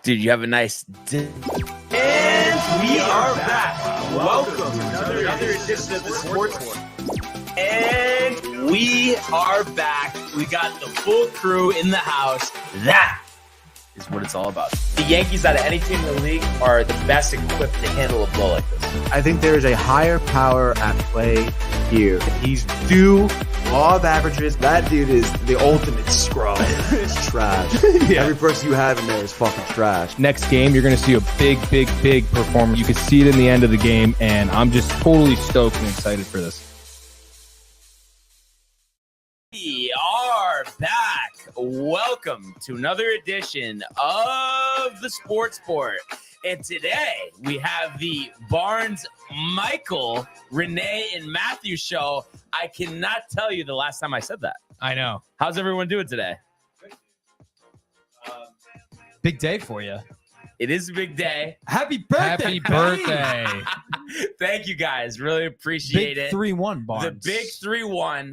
Dude, you have a nice day. And we are back. Welcome to another edition of the Sports War. And we are back. We got the full crew in the house. That is what it's all about. The Yankees, out of any team in the league, are the best equipped to handle a blow like this. I think there is a higher power at play here. He's due law of averages. That dude is the ultimate scrub. It's trash. Yeah. Every person you have in there is fucking trash. Next game, you're going to see a big performance. You can see it in the end of the game, and I'm just totally stoked and excited for this. We are back. Welcome to another edition of the Sports Sport. And today we have the Barnes, Michael, Renee, and Matthew show. I cannot tell you the last time I said that. I know. How's everyone doing today? Big day for you. It is a big day. Happy birthday. Happy birthday. Thank you guys. Really appreciate Big it. 3-1, Barnes. The big 3-1.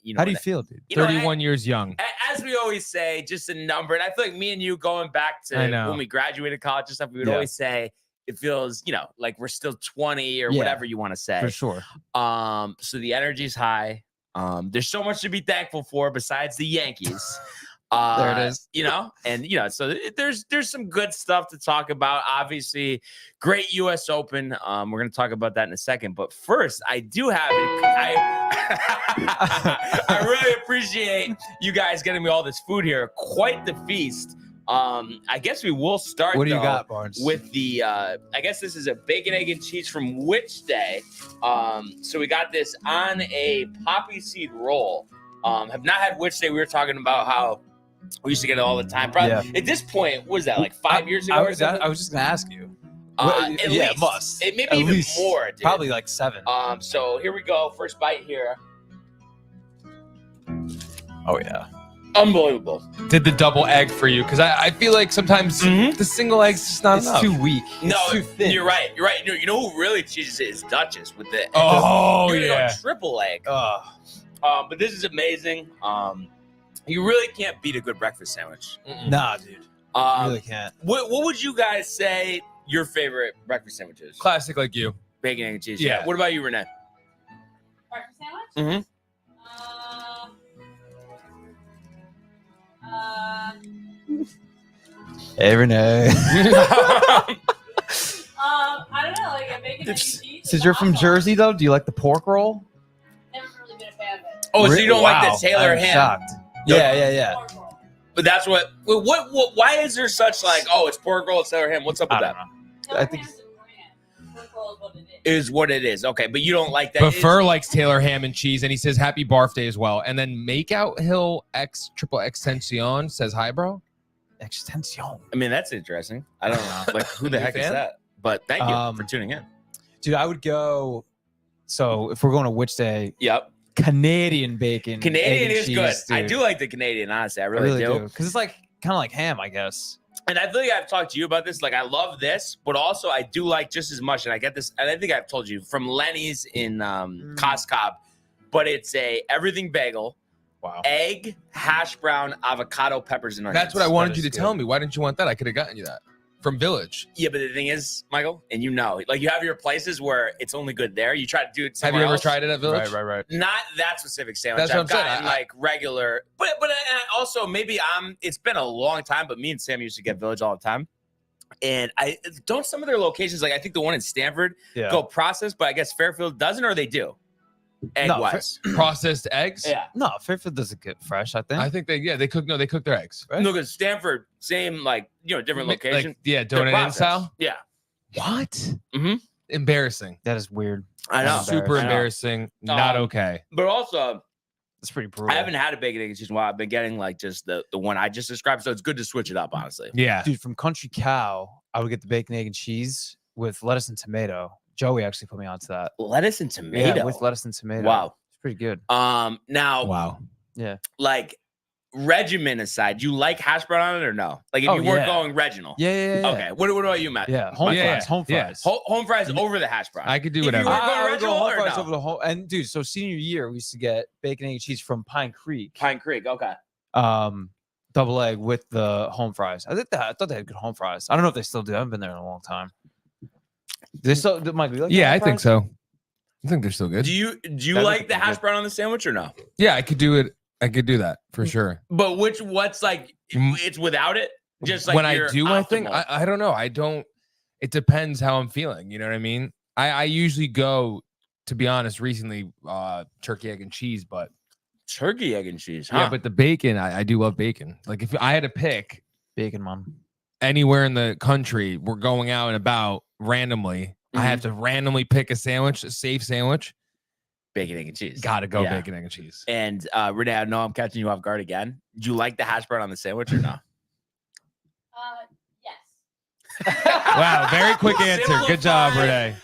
You know, How do you feel, dude? 31 years young. As we always say, just a number. And I feel like me and you going back to when we graduated college and stuff, we would always say it feels, like we're still 20 or whatever you want to say. For sure. So the energy's high. There's so much to be thankful for besides the Yankees. There it is. So there's some good stuff to talk about. Obviously, great U.S. Open. We're going to talk about that in a second. But first, I do have I really appreciate you guys getting me all this food here. Quite the feast. I guess we will start. What do you got, Barnes? With the I guess this is a bacon, egg, and cheese from Which Day. So we got this on a poppy seed roll. Have not had Which Day. We were talking about how we used to get it all the time. Probably at this point, what was that, like 5 years ago? I was just gonna ask you. At least. It must. It maybe At even least, more, dude. Probably like 7. So here we go. First bite here. Oh yeah. Unbelievable. Did the double egg for you, because I feel like sometimes the single egg's just not enough. Too weak. No, it's too thin. You're right. You know who really cheeses it is Duchess with the triple egg. But this is amazing. You really can't beat a good breakfast sandwich. Nah, dude. You really can't. What would you guys say your favorite breakfast sandwich is? Classic like you. Bacon, egg, and cheese. Yeah. What about you, Renee? Breakfast sandwich? Hey, Renee. I don't know, like a bacon, egg, and cheese. Since you're from Jersey, though, do you like the pork roll? Never really been a fan of it. Oh, so you don't like the Taylor I'm ham? shocked. Yeah. Pork roll. But that's what why is there such like, oh, it's pork roll, it's Taylor ham? What's up with that? Taylor I think- ham's a brand. Pork roll is what it is. Is what it is. Okay, but you don't like that. But Fur likes Taylor ham and cheese, and he says happy birthday as well. And then Makeout Hill X Triple Extension says hi, bro. Extension. I mean, that's interesting. I don't know. Like, who the You a heck is fan? that? But thank you for tuning in. Dude, I would go. So if we're going to Which Day, Yep. Canadian bacon. Canadian egg and is cheese, good. I dude. do like the Canadian, honestly. I I really, do. because it's like kind of like ham, I guess. And I feel like I've talked to you about this. Like, I love this, but also I do like just as much. And I get this, and I think I've told you from Lenny's in Costco, but it's a everything bagel, egg, hash brown, avocado, peppers, and onions. That's what I wanted That you to is tell good. me. Why didn't you want that? I could have gotten you that from Village. Yeah, but the thing is, Michael, and like you have your places where it's only good there. You try to do it Have somewhere you ever else. tried it at Village? Right. Not that specific sandwich. That's what I've I'm saying. gotten like regular, but also maybe it's been a long time, but me and Sam used to get Village all the time. And I don't some of their locations, like I think the one in Stanford, go processed, but I guess Fairfield doesn't, or they do. Egg-wise. Processed eggs? Yeah. No, Fairfield doesn't get fresh, I think. I think they cook their eggs. Right? No, because Stanford, same different location. Like, yeah, They're donut in processed. style. Yeah. What? Mhm. Embarrassing. That is weird. I know. Super I know. embarrassing. Not okay. But also, It's pretty brutal. I haven't had a bacon egg and cheese in a while. I've been getting like just the one I just described, so it's good to switch it up, honestly. Yeah. Dude, from Country Cow, I would get the bacon, egg, and cheese with lettuce and tomato. Joey actually put me onto that. Lettuce and tomato. Yeah, with lettuce and tomato. Wow. It's pretty good. Now, Wow. Yeah. like regimen aside, do you like hash brown on it or no? Like if Oh, you weren't yeah. going regional. Yeah. Okay. What about you, Matt? Yeah. Home Yeah, fries. Home yeah. fries. Home fries over the hash brown. I could do If you whatever. were going I would regional home or fries no? over the whole. And dude, so senior year we used to get bacon, egg, and cheese from Pine Creek. Pine Creek. Okay. double egg with the home fries. I thought they had good home fries. I don't know if they still do. I haven't been there in a long time. Do they still, Mike? You like Yeah, home I think fries? so. I think they're still good. Do you That like is the hash good. brown on the sandwich or no? Yeah, I could do it. I could do that for sure. But what's like it's without it? Just like when I your do my thing, optimal. I don't know. I don't. It depends how I'm feeling. You know what I mean? I usually go, to be honest, recently turkey, egg, and cheese, but turkey, egg, and cheese. Huh? yeah, but the bacon, I do love bacon. Like if I had to pick Bacon, mom. anywhere in the country, we're going out and about randomly. I have to randomly pick a sandwich, a safe sandwich. Bacon, egg, and cheese. Gotta go Yeah. bacon, egg, and cheese. And Renee, I know I'm catching you off guard again. Do you like the hash brown on the sandwich or no? Yes. Wow, very quick answer. Good job, Renee.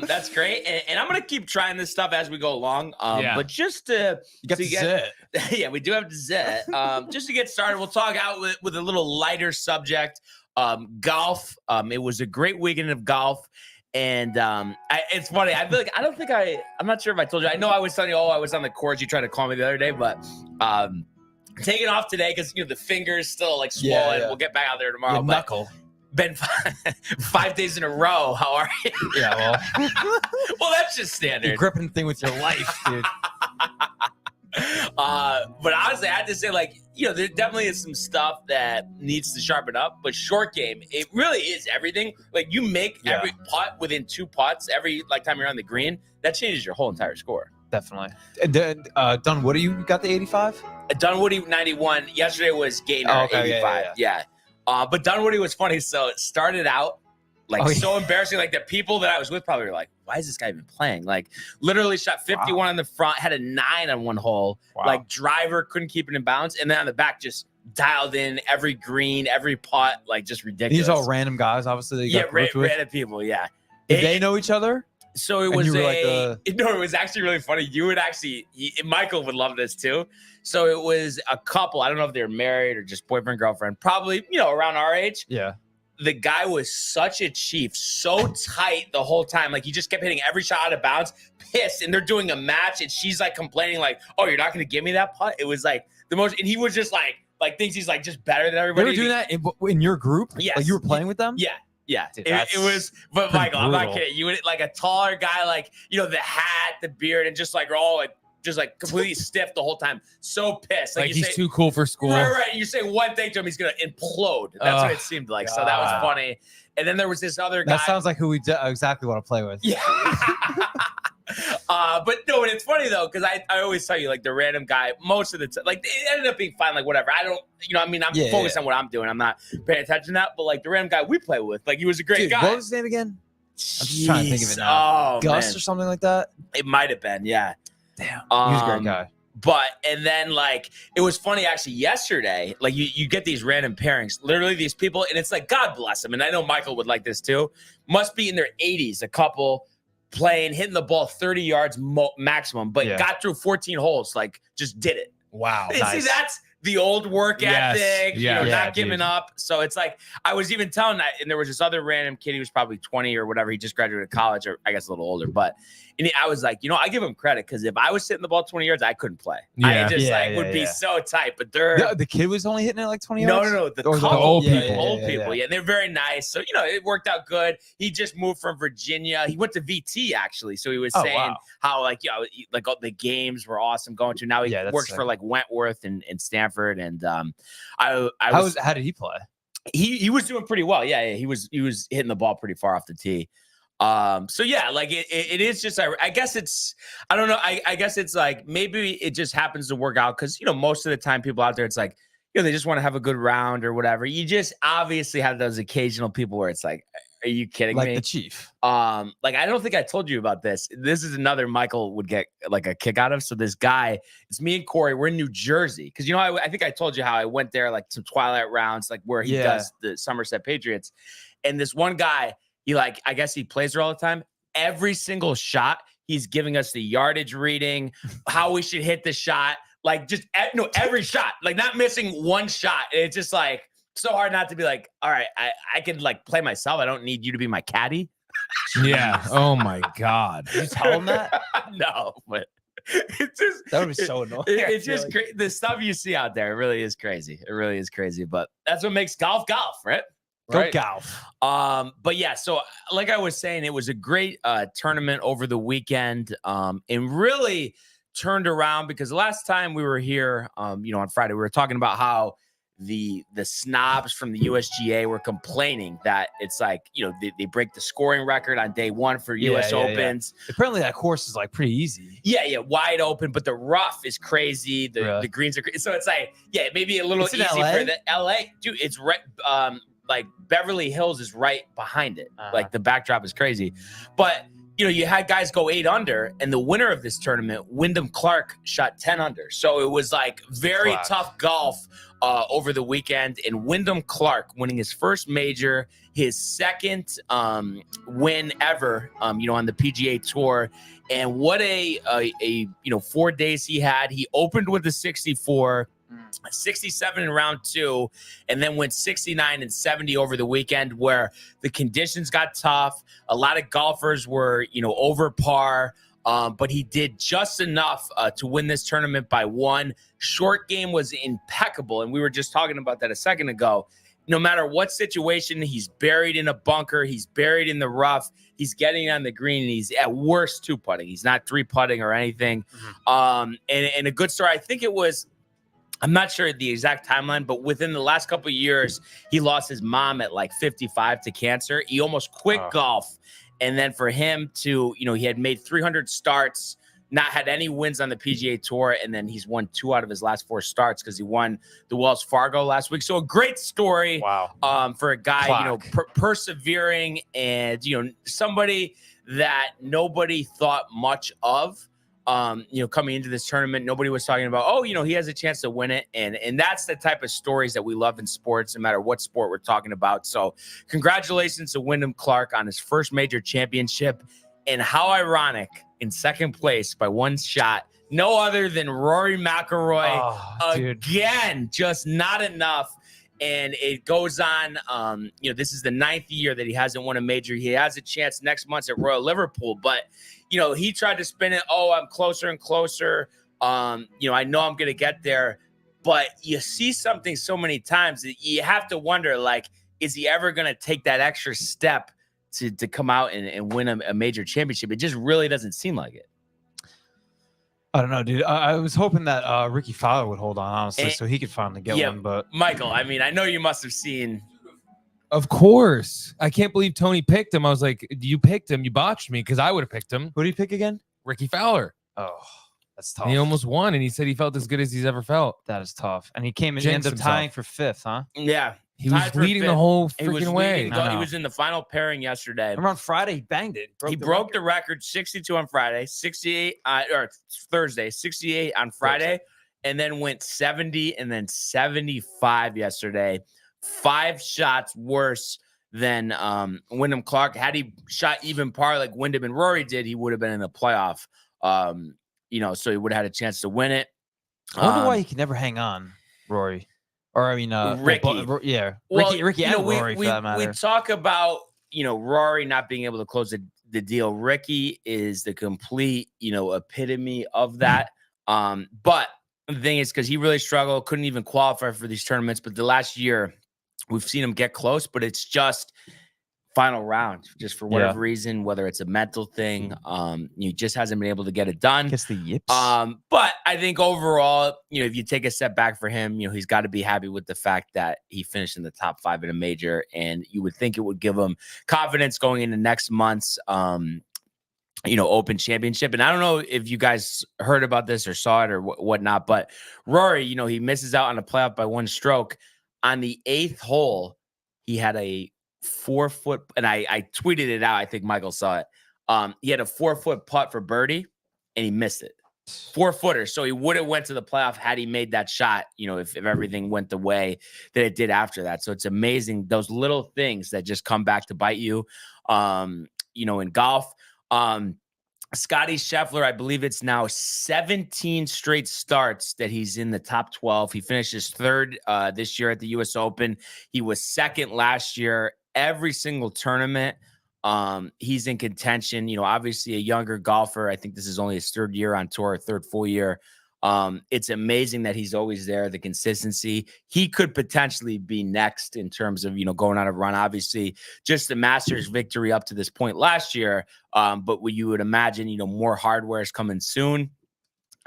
That's great. And I'm gonna keep trying this stuff as we go along. Yeah. But just to You got to to get- sit. yeah, we do have to zit. Just to get started, we'll talk out with a little lighter subject. Golf. It was a great weekend of golf. And it's funny. I feel like I'm not sure if I told you. I know I was telling you, I was on the course. You tried to call me the other day, but taking off today because the fingers still like swollen. Yeah. We'll get back out there tomorrow. Your But knuckle. been 5 days in a row. How are you? Yeah, well, Well, that's just you're standard. gripping the thing with your life, dude. But honestly, I have to say, there definitely is some stuff that needs to sharpen up. But short game, it really is everything. Like you make every putt within 2 putts every time you're on the green. That changes your whole entire score. Definitely. And then, Dunwoody, you got the 85? Dunwoody 91. Yesterday was Gaynor Oh, okay, 85. Yeah. But Dunwoody was funny. So it started out so embarrassing. Like the people that I was with probably were like, why is this guy even playing? Like literally shot 51 on the front, had a 9 on one hole. Wow. Like driver couldn't keep it in bounds. And then on the back just dialed in every green, every putt, like just ridiculous. These are all random guys, obviously. That you got grouped with. random people. Yeah. Did they know each other? So it And was you were like no, it was actually really funny. Michael would love this too. So it was a couple. I don't know if they were married or just boyfriend, girlfriend, probably, around our age. Yeah. The guy was such a chief, so tight the whole time. Like he just kept hitting every shot out of bounds, pissed. And they're doing a match and she's like complaining like, oh, you're not going to give me that putt. It was like the most, and he was just like thinks he's like just better than They everybody. were doing that in your group? Yes. Like you were playing with them? Yeah. Yeah, Dude, it was, but pretty Michael, I'm not brutal. kidding. You would like a taller guy, like, the hat, the beard, and just like all like, just like completely stiff the whole time. So pissed. Like you he's say, too cool for school. Right. You say one thing to him, he's going to implode. That's what it seemed like. So that was God. funny. And then there was this other guy. That sounds like who we exactly want to play with. Yeah. But no, and it's funny though, because I always tell you, like the random guy, most of the time, like it ended up being fine, like whatever. I don't, I'm focused on what I'm doing. I'm not paying attention to that. But like the random guy we play with, like he was a great Dude, guy. what was his name again? I'm just trying to think of it now. Oh, Gus man. or something like that? It might have been, yeah. Damn. He was a great guy. But and then like it was funny actually yesterday, like you get these random pairings, literally these people, and it's like God bless them. And I know Michael would like this too. Must be in their 80s, a couple playing, hitting the ball 30 yards maximum, but got through 14 holes, like just did it. Wow. And Nice. see, that's the old work ethic, Yeah. not giving up. So it's like I was even telling that, and there was this other random kid, he was probably 20 or whatever. He just graduated college, or I guess a little older. But I was like, I give him credit because if I was hitting the ball 20 yards, I couldn't play. Yeah. I just would be so tight. But they're The kid was only hitting it like 20 no, yards? the Or couple, old people, people. old people, and they're very nice. So it worked out good. He just moved from Virginia. He went to VT actually, so he was saying how like all the games were awesome going to. Now he works for like Wentworth and Stanford, and how did he play? he was doing pretty well. Yeah, he was hitting the ball pretty far off the tee. So yeah, like it is just, I guess it's, I don't know. I guess it's like, maybe it just happens to work out. Cause most of the time people out there, it's like, they just want to have a good round or whatever. You just obviously have those occasional people where it's like, are you kidding me? Like the Chief. Like, I don't think I told you about this. This is another Michael would get like a kick out of. So this guy, it's me and Corey, we're in New Jersey. Cause I think I told you how I went there, like some twilight rounds, like where he does the Somerset Patriots. And this one guy, I guess he plays there all the time. Every single shot, he's giving us the yardage reading, how we should hit the shot, like just every shot, like not missing one shot. It's just like so hard not to be like, all right, I can like play myself. I don't need you to be my caddy. Yeah. Oh my God. Did you tell him that? No, but It's just That would be so annoying. it's just the stuff you see out there. It really is crazy. It really is crazy. But that's what makes golf, right? Go golf. But yeah, so like I was saying, it was a great tournament over the weekend, and really turned around because the last time we were here, on Friday, we were talking about how the snobs from the USGA were complaining that it's like, they break the scoring record on day one for US Opens. Apparently that course is like pretty easy. Yeah, wide open, but the rough is crazy. The greens are crazy. So it's like, maybe a little It's in easy LA? for the LA. Dude, it's right. Like Beverly Hills is right behind it. Like the backdrop is crazy. But you had guys go 8 under, and the winner of this tournament, Wyndham Clark, shot 10 under. So it was like very tough golf over the weekend. And Wyndham Clark winning his first major, his second win ever, on the PGA Tour. And what a 4 days he had. He opened with a 64. 67 in round 2, and then went 69 and 70 over the weekend, where the conditions got tough. A lot of golfers were, over par, but he did just enough to win this tournament by 1. Short game was impeccable, and we were just talking about that a second ago. No matter what situation, he's buried in a bunker, he's buried in the rough, he's getting on the green, and he's at worst 2-putting. He's not 3-putting or anything. And a good story, I think it was, I'm not sure the exact timeline, but within the last couple of years, he lost his mom at like 55 to cancer. He almost quit golf. And then for him to, he had made 300 starts, not had any wins on the PGA Tour, and then he's won 2 out of his last 4 starts because he won the Wells Fargo last week. So a great story for a guy, persevering and, somebody that nobody thought much of. Coming into this tournament, nobody was talking about, he has a chance to win it. And that's the type of stories that we love in sports, no matter what sport we're talking about. So congratulations to Wyndham Clark on his first major championship. And how ironic, in second place by 1 shot, no other than Rory McIlroy. Again, just not enough. And it goes on, this is the 9th year that he hasn't won a major. He has a chance next month at Royal Liverpool, but he tried to spin it. I'm closer and closer. I know I'm going to get there, but you see something so many times that you have to wonder, like, is he ever going to take that extra step to come out and win a major championship? It just really doesn't seem like it. I don't know, dude. I was hoping that Ricky Fowler would hold on, honestly, so he could finally get one. But Michael, I mean, I know you must have seen. Of course. I can't believe Tony picked him. I was like, you picked him. You botched me because I would have picked him. Who did he pick again? Ricky Fowler. Oh, that's tough. And he almost won, and he said he felt as good as he's ever felt. That is tough. And he came and ended up tying for 5th, huh? Yeah. He was leading the whole freaking way. He was in the final pairing yesterday. Remember on Friday, he banged it. He broke the record, 62 on Friday, 68 or Thursday, 68 on Friday, and then went 70 and then 75 yesterday. 5 shots worse than Wyndham Clark. Had he shot even par like Wyndham and Rory did, he would have been in the playoff. So he would have had a chance to win it. I wonder why he could never hang on, Rory. Or I mean, Ricky. Ricky and Rory for that matter. We talk about, Rory not being able to close the deal. Ricky is the complete, epitome of that. But the thing is, because he really struggled, couldn't even qualify for these tournaments. But the last year, we've seen him get close, but it's just final round, just for whatever reason, whether it's a mental thing, he just hasn't been able to get it done. Gets the yips. But I think overall, if you take a step back for him, he's got to be happy with the fact that he finished in the top 5 in a major, and you would think it would give him confidence going into next month's Open Championship. And I don't know if you guys heard about this or saw it or whatnot, but Rory, he misses out on a playoff by 1 stroke. On the 8th hole, he had a 4-foot, and I tweeted it out. I think Michael saw it. He had a 4-foot putt for birdie, and he missed it. 4-footer. So he would have went to the playoff had he made that shot, if everything went the way that it did after that. So it's amazing, those little things that just come back to bite you, in golf. Scotty Scheffler, I believe it's now 17 straight starts that he's in the top 12. He finishes 3rd this year at the U.S. Open. He was 2nd last year. Every single tournament He's in contention. Obviously a younger golfer. I think this is only his third year on tour, third full year. It's amazing that he's always there. The consistency. He could potentially be next in terms of going on a run. Obviously, just the Masters victory up to this point last year. But what you would imagine, more hardware is coming soon.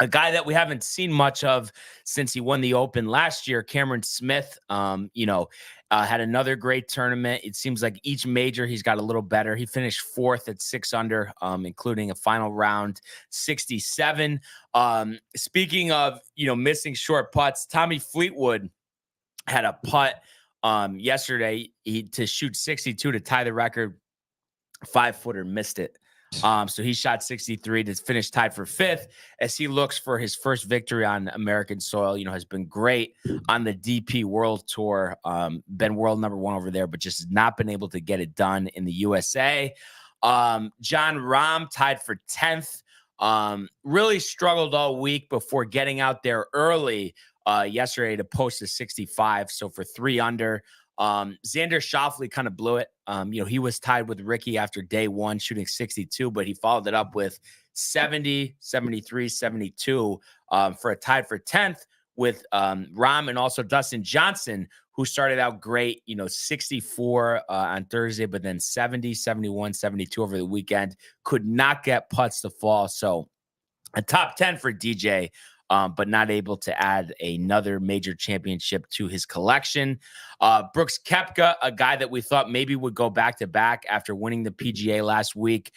A guy that we haven't seen much of since he won the Open last year, Cameron Smith, had another great tournament. It seems like each major he's got a little better. He finished fourth at 6 under, including a final round 67. Speaking of, missing short putts, Tommy Fleetwood had a putt yesterday to shoot 62 to tie the record. 5-footer, missed it. So he shot 63 to finish tied for 5th as he looks for his first victory on American soil. Has been great on the DP World Tour, been world number 1 over there, but just has not been able to get it done in the USA. John Rahm tied for 10th. Really struggled all week before getting out there early yesterday to post a 65. So for 3 under. Xander Schauffele kind of blew it. He was tied with Ricky after day 1 shooting 62, but he followed it up with 70, 73, 72 for a tied for 10th with Rahm and also Dustin Johnson, who started out great, 64 on Thursday, but then 70, 71, 72 over the weekend. Could not get putts to fall. So a top 10 for DJ. But not able to add another major championship to his collection. Brooks Koepka, a guy that we thought maybe would go back-to-back after winning the PGA last week,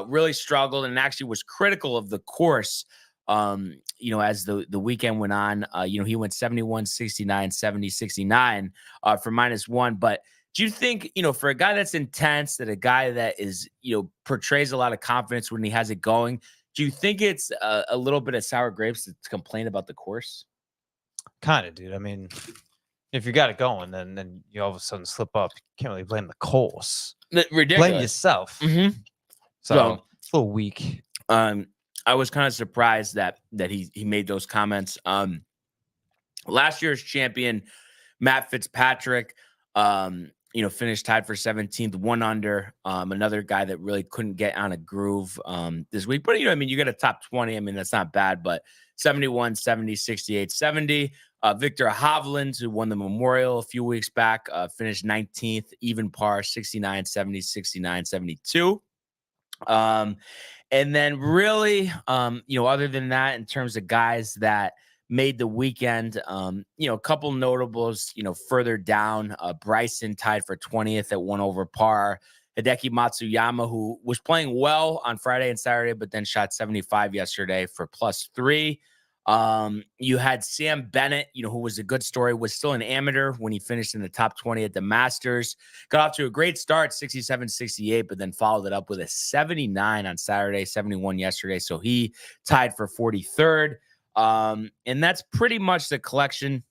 really struggled and actually was critical of the course, as the weekend went on. He went 71, 69, 70, 69 for -1. But do you think, for a guy that's intense, that a guy that is, portrays a lot of confidence when he has it going, do you think it's a little bit of sour grapes to complain about the course? Kind of, dude. I mean, if you got it going, then you all of a sudden slip up. You can't really blame the course. Ridiculous. Blame yourself. Mm-hmm. So it's a little weak. I was kind of surprised that he made those comments. Last year's champion, Matt Fitzpatrick, finished tied for 17th, 1 under. Another guy that really couldn't get on a groove this week. But, you get a top 20. That's not bad. But 71, 70, 68, 70. Victor Hovland, who won the Memorial a few weeks back, finished 19th, even par, 69, 70, 69, 72. And then really, other than that, in terms of guys that made the weekend, a couple notables, further down. Bryson tied for 20th at 1 over par. Hideki Matsuyama, who was playing well on Friday and Saturday, but then shot 75 yesterday for +3. You had Sam Bennett, who was a good story, was still an amateur when he finished in the top 20 at the Masters. Got off to a great start, 67, 68, but then followed it up with a 79 on Saturday, 71 yesterday. So he tied for 43rd. And that's pretty much the collection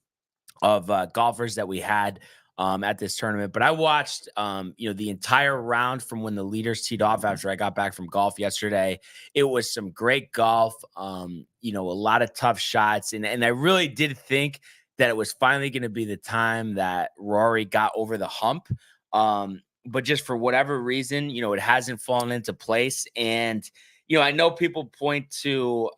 of golfers that we had at this tournament. But I watched, the entire round from when the leaders teed off after I got back from golf yesterday. It was some great golf, a lot of tough shots. And I really did think that it was finally going to be the time that Rory got over the hump. But just for whatever reason, it hasn't fallen into place. And I know people point to,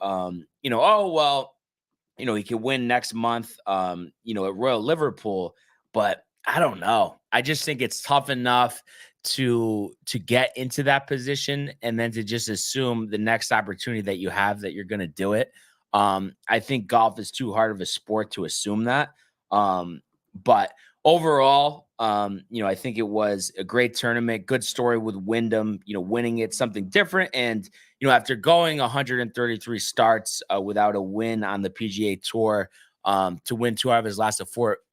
he could win next month, at Royal Liverpool, but I don't know. I just think it's tough enough to get into that position and then to just assume the next opportunity that you have that you're going to do it. I think golf is too hard of a sport to assume that. But overall, I think it was a great tournament. Good story with Wyndham, winning it, something different. And, after going 133 starts without a win on the PGA Tour, to win 2 out of his last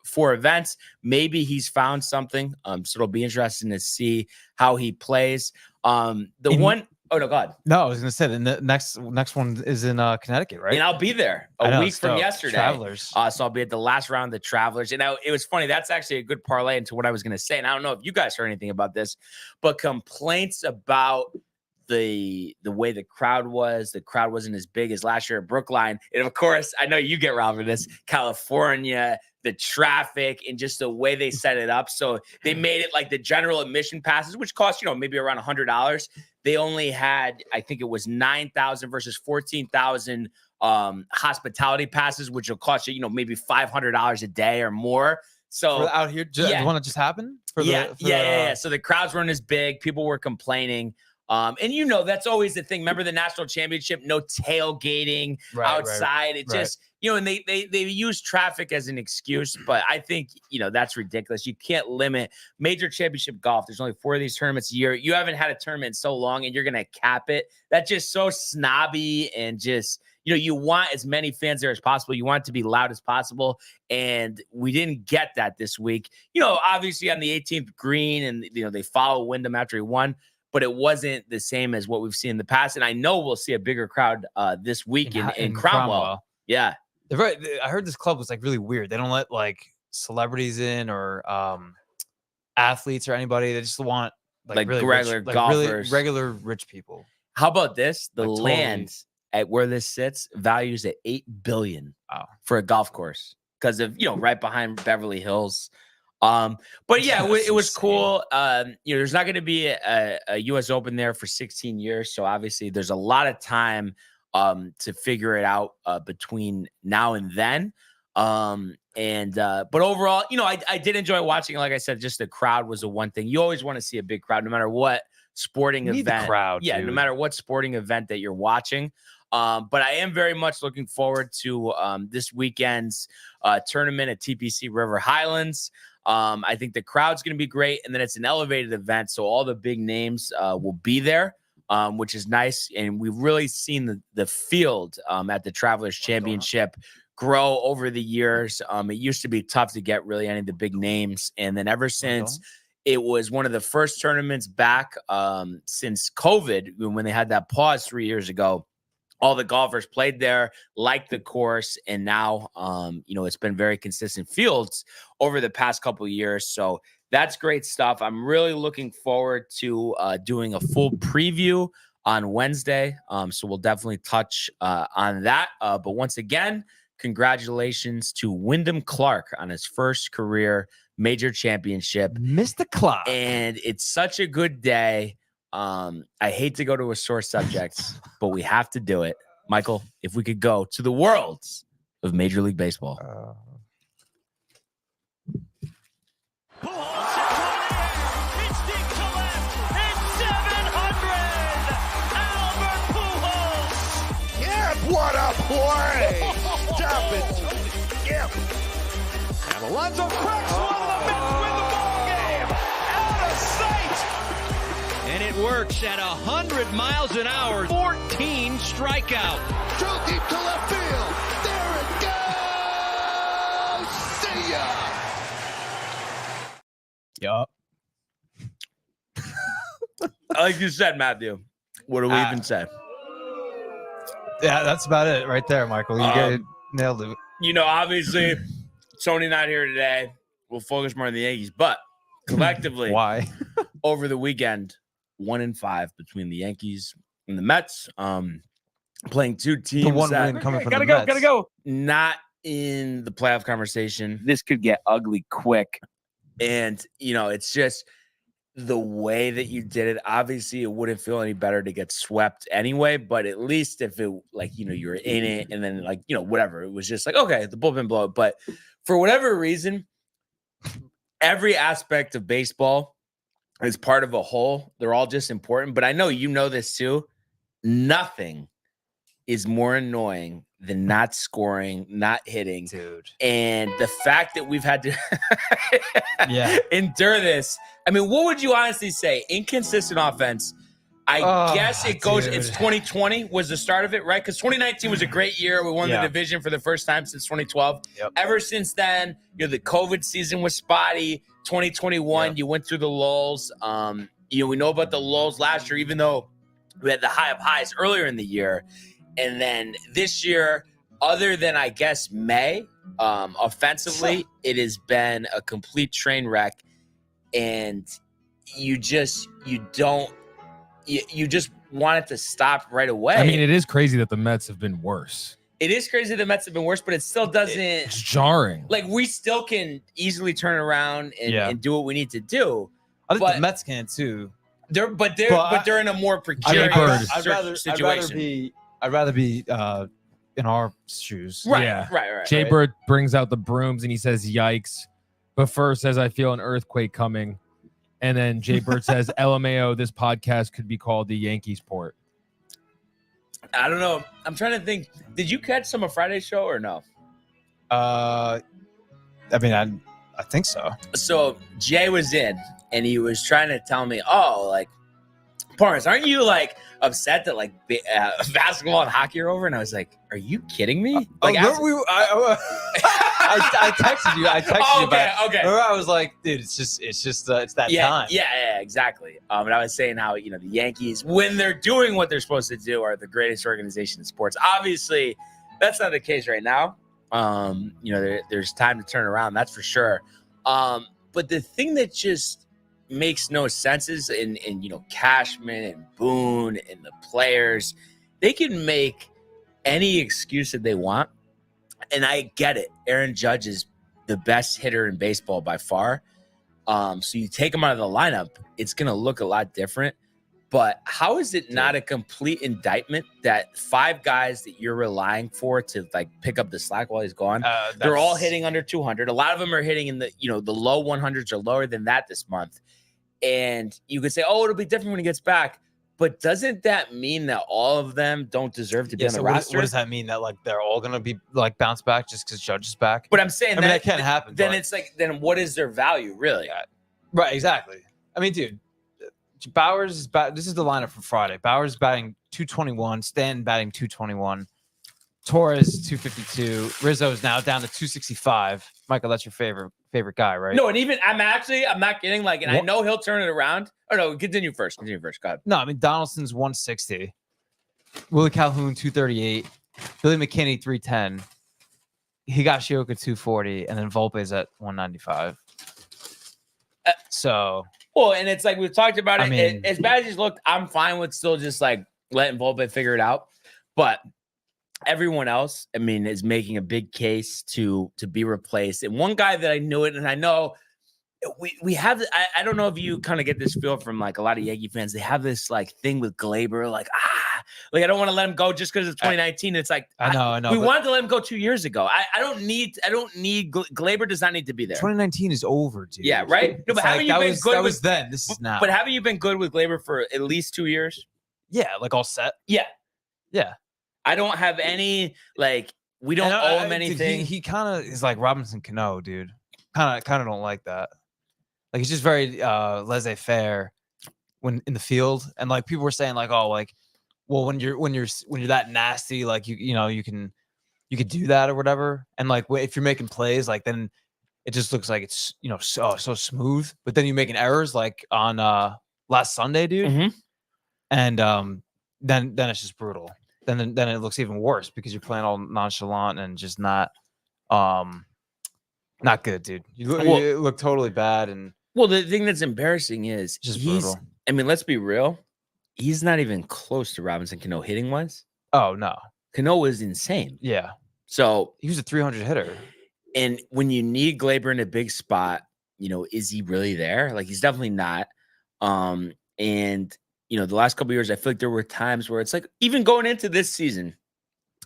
four events, maybe he's found something. So it'll be interesting to see how he plays. Oh, no, God. No, I was going to say the next one is in Connecticut, right? And I'll be there a week from yesterday. Travelers. So I'll be at the last round of the Travelers. And it was funny. That's actually a good parlay into what I was going to say. And I don't know if you guys heard anything about this, but complaints about the way the crowd wasn't as big as last year at Brookline. And of course, I know you get around for this, California, the traffic and just the way they set it up. So they made it like the general admission passes, which cost, maybe around $100. They only had, I think it was 9,000 versus 14,000 hospitality passes, which will cost you, maybe $500 a day or more. So For out here, the one that just happened. Yeah. So the crowds weren't as big. People were complaining. And that's always the thing. Remember the national championship, no tailgating outside. It just, and they use traffic as an excuse, but I think, that's ridiculous. You can't limit major championship golf. There's only 4 of these tournaments a year. You haven't had a tournament in so long and you're going to cap it. That's just so snobby and just, you want as many fans there as possible. You want it to be loud as possible. And we didn't get that this week. Obviously on the 18th green and, they follow Wyndham after he won, but it wasn't the same as what we've seen in the past. And I know we'll see a bigger crowd this week in Cromwell. Yeah. I heard this club was like really weird. They don't let like celebrities in or athletes or anybody. They just want like really regular rich, golfers, really regular rich people. How about this? The Like, land at where this sits values at $8 billion for a golf course because of right behind Beverly Hills. But yeah, it was cool. There's not going to be a U.S. Open there for 16 years, so obviously there's a lot of time to figure it out between now and then. But overall, I did enjoy watching. Like I said, just the crowd was the one thing. You always want to see a big crowd, no matter what sporting event. The crowd, dude. No matter what sporting event that you're watching. But I am very much looking forward to this weekend's tournament at TPC River Highlands. I think the crowd's going to be great, and then it's an elevated event, so all the big names will be there, which is nice. And we've really seen the field at the Travelers Championship grow over the years. It used to be tough to get really any of the big names, and then ever since it was one of the first tournaments back since COVID, when they had that pause 3 years ago. All the golfers played there, liked the course, and now, it's been very consistent fields over the past couple of years. So that's great stuff. I'm really looking forward to doing a full preview on Wednesday. So we'll definitely touch on that. But once again, congratulations to Wyndham Clark on his first career major championship. Mr. Clark. And it's such a good day. I hate to go to a sore subject, but we have to do it. Michael, if we could go to the worlds of Major League Baseball. What a play! Stop it! Yep. And Alonso cracks one of the Mets win the ball game. Out of sight. And it works at 100 miles an hour. 14 strikeout. Too deep to left field. There it goes. See ya. Yup. Like you said, Matthew, what do we even say? Yeah, that's about it right there, Michael. You nailed it. Obviously, Tony not here today. We'll focus more on the Yankees, but collectively, Why? over the weekend, 1-5 between the Yankees and the Mets. Playing two teams. The one that win coming from Gotta the go. Mets. Gotta go. not in the playoff conversation. This could get ugly quick. And, it's just the way that you did it. Obviously, it wouldn't feel any better to get swept anyway, but at least if it, you were in it and then, whatever, it was just like, okay, the bullpen blow it. But for whatever reason, every aspect of baseball is part of a whole. They're all just important. But I know you know this too. Nothing is more annoying than not scoring, not hitting. Dude. And the fact that we've had to Yeah. endure this. I mean, what would you honestly say? Inconsistent offense. I guess it goes, dude. it's 2020 was the start of it, right? Because 2019 was a great year. We won the division for the first time since 2012. Yep. Ever since then, the COVID season was spotty. 2021, you went through the lulls. We know about the lulls last year, even though we had the high of highs earlier in the year. And then this year, other than, I guess, May, offensively, it has been a complete train wreck. And you just want it to stop right away. I mean, it is crazy that the Mets have been worse. It is crazy the Mets have been worse, but it still doesn't. It's jarring. Like, we still can easily turn around and do what we need to do. I think But- the Mets can too. They're in a more precarious situation. I'd rather be in our shoes. Right, Yeah. right. Jay Bird brings out the brooms and he says, "Yikes!" But first says, "I feel an earthquake coming." And then Jay Bird says, "LMAO, this podcast could be called the Yankees port." I don't know. I'm trying to think. Did you catch some of Friday's show or no? I mean, I think so. So Jay was in and he was trying to tell me, "Oh, like, Barnes, aren't you like upset that like basketball and hockey are over?" And I was like, "Are you kidding me?" Like, I texted you. I texted you about. Okay. Remember, I was like, dude, it's that time. Yeah, exactly. And I was saying how the Yankees, when they're doing what they're supposed to do, are the greatest organization in sports. Obviously, that's not the case right now. There's time to turn around, that's for sure. But the thing that just makes no sense is in Cashman and Boone and the players, they can make any excuse that they want. And I get it. Aaron Judge is the best hitter in baseball by far. So you take him out of the lineup, it's going to look a lot different. But how is it not a complete indictment that 5 guys that you're relying for to like pick up the slack while he's gone, they're all hitting under 200. A lot of them are hitting in the low 100s or lower than that this month. And you could say, oh, it'll be different when he gets back. But doesn't that mean that all of them don't deserve to be on the roster? What does that mean? That like they're all gonna be like bounce back just because Judge is back? But I'm saying that can't happen. Then it's like, then what is their value really? Right, exactly. I mean, dude, Bowers is this is the lineup for Friday. Bowers batting 221, Stanton batting 221, Torres 252, Rizzo is now down to 265. Michael, that's your favorite guy, right? No, and even I'm not kidding. Like, and I know he'll turn it around. Oh no, continue first. Go ahead. No, I mean Donaldson's 160, Willie Calhoun 238, Billy McKinney 310, Higashioka 240, and then Volpe's at 195. Well, and it's like we've talked about it. I mean, As bad as he's looked, I'm fine with still just like letting Volpe figure it out. But everyone else, I mean, is making a big case to be replaced. And one guy that I knew it, and I know we have. I don't know if you kind of get this feel from like a lot of Yankee fans. They have this like thing with Glaber, like I don't want to let him go just because it's 2019. It's like I know. We wanted to let him go 2 years ago. I don't need Glaber does not need to be there. 2019 is over, dude. Yeah, right. No, but haven't you been good? That was then. This is now. But haven't you been good with Glaber for at least 2 years? Yeah, like all set. Yeah. I don't have any like we don't owe him anything. He kind of is like Robinson Cano, dude. Kind of don't like that. Like he's just very laissez-faire when in the field, and like people were saying like, oh, like, well, when you're that nasty, like you can do that or whatever, and like if you're making plays, like then it just looks like it's so smooth, but then you're making errors like on last Sunday, dude, and then it's just brutal. Then it looks even worse because you're playing all nonchalant and just not good, dude. You look totally bad. And well, the thing that's embarrassing is just brutal. I mean, let's be real. He's not even close to Robinson Cano hitting wise. Oh no, Cano was insane. Yeah. So he was a 300 hitter. And when you need Glaber in a big spot, is he really there? Like he's definitely not. And the last couple of years, I feel like there were times where it's like even going into this season,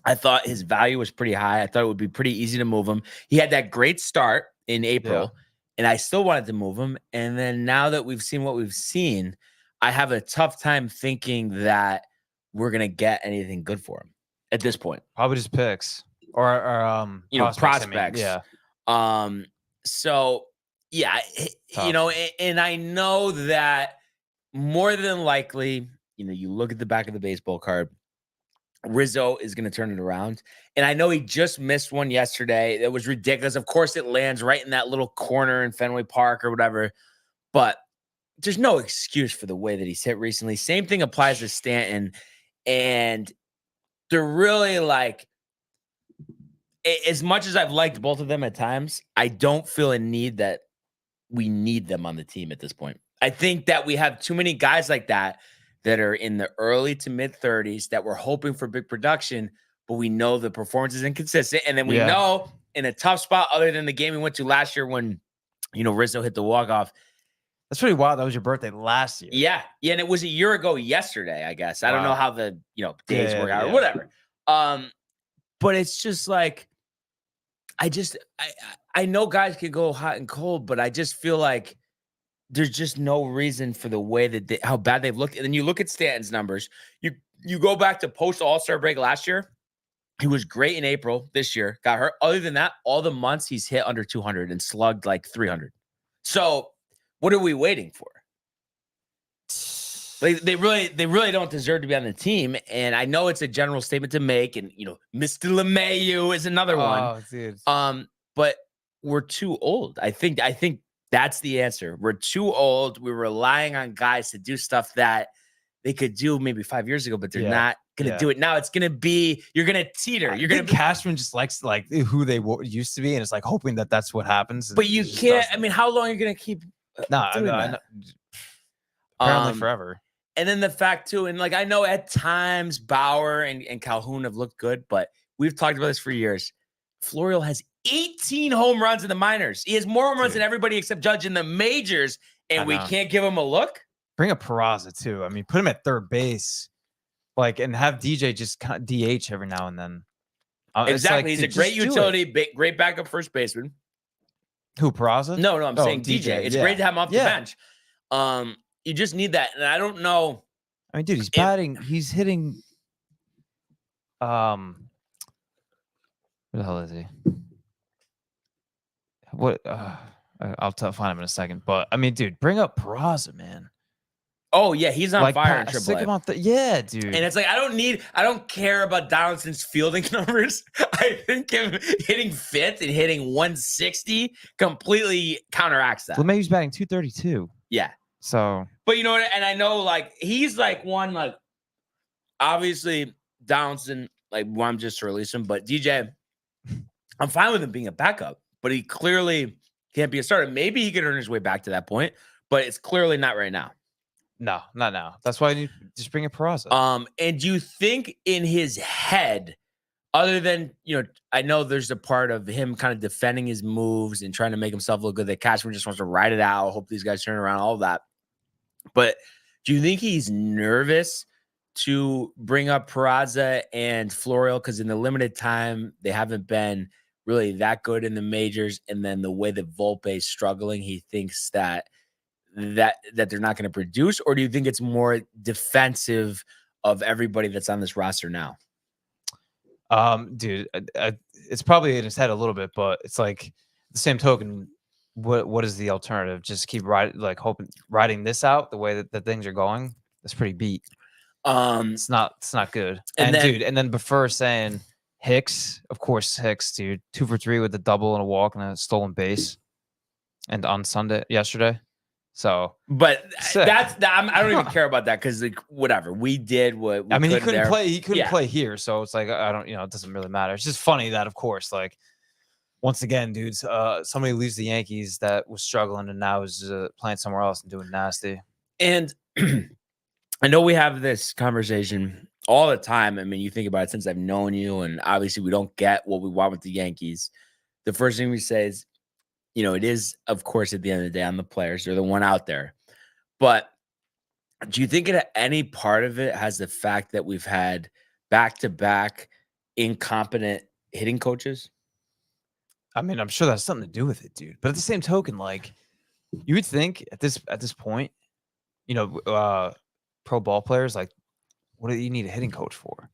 I thought his value was pretty high. I thought it would be pretty easy to move him. He had that great start in April, and I still wanted to move him. And then now that we've seen what we've seen, I have a tough time thinking that we're gonna get anything good for him at this point. Probably just picks or prospects. Yeah. So yeah, Tough. And I know that more than likely, you look at the back of the baseball card, Rizzo is going to turn it around. And I know he just missed one yesterday. It was ridiculous. Of course, it lands right in that little corner in Fenway Park or whatever. But there's no excuse for the way that he's hit recently. Same thing applies to Stanton. And they're really like, as much as I've liked both of them at times, I don't feel a need that we need them on the team at this point. I think that we have too many guys like that are in the early to mid 30s that we're hoping for big production, but we know the performance is inconsistent. And then we Yeah. know in a tough spot, other than the game we went to last year when, Rizzo hit the walk-off. That's pretty wild. That was your birthday last year. Yeah. And it was a year ago yesterday, I guess. I don't know Wow. how the, days work out or Yeah. whatever. But it's just like, I know guys can go hot and cold, but I just feel like there's just no reason for the way that how bad they've looked. And then you look at Stanton's numbers. You go back to post All-Star break last year. He was great in April this year. Got hurt. Other than that, all the months he's hit under 200 and slugged like 300. So what are we waiting for? They really don't deserve to be on the team. And I know it's a general statement to make. And Mr. LeMahieu is another one. Oh, dude. But we're too old. I think that's the answer. We're too old. We're relying on guys to do stuff that they could do maybe 5 years ago, but they're not going to do it now. It's going to be, you're going to teeter. You're going to Cashman just likes like who they used to be, and it's like hoping that that's what happens. But you can't. I mean, how long are you going to keep? Apparently forever. And then the fact too, and like I know at times Bauer and Calhoun have looked good, but we've talked about this for years. Florial has 18 home runs in the minors. He has more home runs than everybody except Judge in the majors, and we can't give him a look. Bring up Peraza too. I mean, put him at third base, and have DJ just DH every now and then. Exactly, he's a great utility, great backup first baseman. Who, Peraza? No, I'm saying DJ. It's great to have him off the bench. You just need that, and I don't know. I mean, dude, he's batting. He's hitting. Where the hell is he? What? I'll find him in a second. But I mean, dude, bring up Peraza, man. Oh yeah, he's on fire in AAA. Yeah, dude. And it's like I don't care about Donaldson's fielding numbers. I think him hitting fifth and hitting 160 completely counteracts that. LeMahieu's batting 232. Yeah. So, but you know what? And I know like he's like one like obviously Donaldson like I'm just to release him, but DJ, I'm fine with him being a backup, but he clearly can't be a starter. Maybe he could earn his way back to that point, but it's clearly not right now. No, not now. That's why I need to just bring in Peraza. And you think in his head, other than, I know there's a part of him kind of defending his moves and trying to make himself look good that Cashman just wants to ride it out. Hope these guys turn around, all of that. But do you think he's nervous to bring up Peraza and Florial? Because in the limited time, they haven't been really that good in the majors. And then the way that Volpe is struggling, he thinks that they're not going to produce? Or do you think it's more defensive of everybody that's on this roster now? Dude, it's probably in his head a little bit, but it's like the same token. What is the alternative? Just keep riding this out the way that things are going. That's pretty beat. It's not good. And then Befur saying Hicks, of course, Hicks, dude, 2 for 3 with a double and a walk and a stolen base, and on yesterday. So, but I don't even care about that because whatever we did, what we he couldn't play. He couldn't play here, so it's like I don't, it doesn't really matter. It's just funny that, of course, like once again, dudes, somebody leaves the Yankees that was struggling and now is playing somewhere else and doing nasty. And I know we have this conversation all the time. I mean, you think about it since I've known you, and obviously we don't get what we want with the Yankees. The first thing we say is, it is, of course, at the end of the day on the players. They're the one out there. But do you think any part of it has the fact that we've had back-to-back incompetent hitting coaches? I mean, I'm sure that's something to do with it, dude. But at the same token, like you would think at this point, pro ball players, like, what do you need a hitting coach for?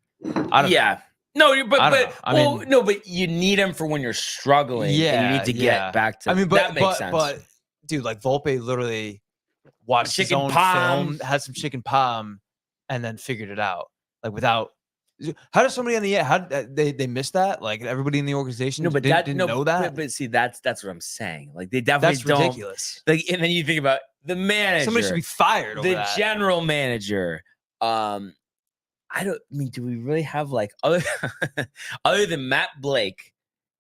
I don't know. No, but you need him for when you're struggling. Yeah, and you need to get back to. that makes sense. But dude, like Volpe literally watched his own film, had some chicken palm, and then figured it out. Like without, how does somebody on the how they missed that? Like everybody in the organization didn't know that. But see, that's what I'm saying. Like they definitely don't. Ridiculous. Like, and then you think about the manager. Somebody should be fired. The general manager. Do we really have like other than Matt Blake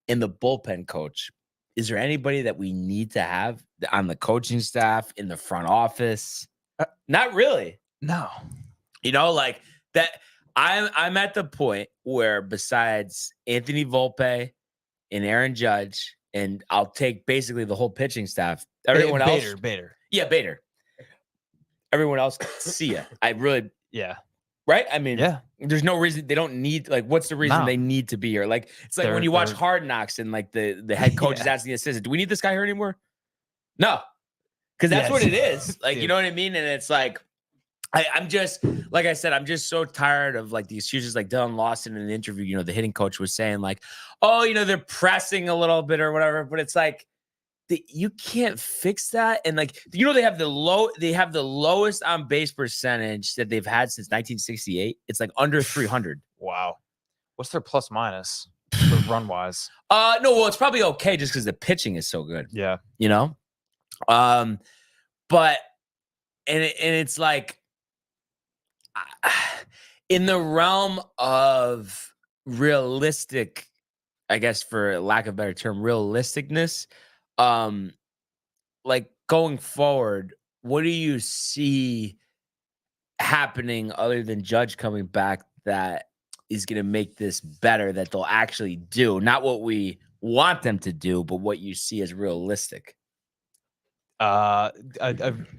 and the bullpen coach? Is there anybody that we need to have on the coaching staff, in the front office? Not really. No. Like that. I'm at the point where besides Anthony Volpe and Aaron Judge, and I'll take basically the whole pitching staff. Everyone else, Bader. yeah, Bader. Everyone else, see ya. I really, Yeah. right? I mean, Yeah. there's no reason they don't need. Like, what's the reason No. they need to be here? Like, it's like They're- when you watch they're- Hard Knocks and like the head coach is Yeah. asking the assistant, "Do we need this guy here anymore?" No, because that's Yes. what it is. Like, you Dude. know what I mean? And it's like, I'm just, like I said, I'm just so tired of like the excuses. Like Dylan Lawson in an interview, you know, the hitting coach was saying like, "Oh, you know, they're pressing a little bit or whatever," but it's like, you can't fix that. And like, you know, they have the lowest on base percentage that they've had since 1968. It's like under 300. Wow. What's their plus minus run wise? No, well, it's probably okay just because the pitching is so good, Yeah. you know? But it's like in the realm of realistic, I guess for lack of a better term, realisticness, like going forward, what do you see happening other than Judge coming back that is going to make this better, that they'll actually do? Not what we want them to do, but what you see as realistic.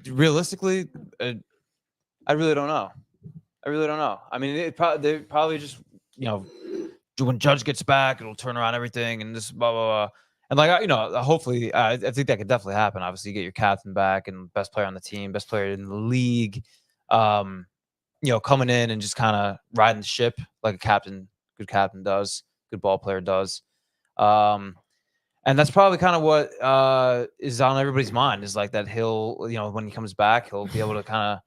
Realistically, I really don't know. I mean, they probably just, you know, when Judge gets back, it'll turn around everything and this blah blah blah. And like, you know, hopefully, I think that could definitely happen. Obviously, you get your captain back and best player on the team, best player in the league. You know, coming in and just kind of riding the ship like good captain does, good ball player does. And that's probably kind of what is on everybody's mind, is like that he'll, you know, when he comes back, he'll be able to kind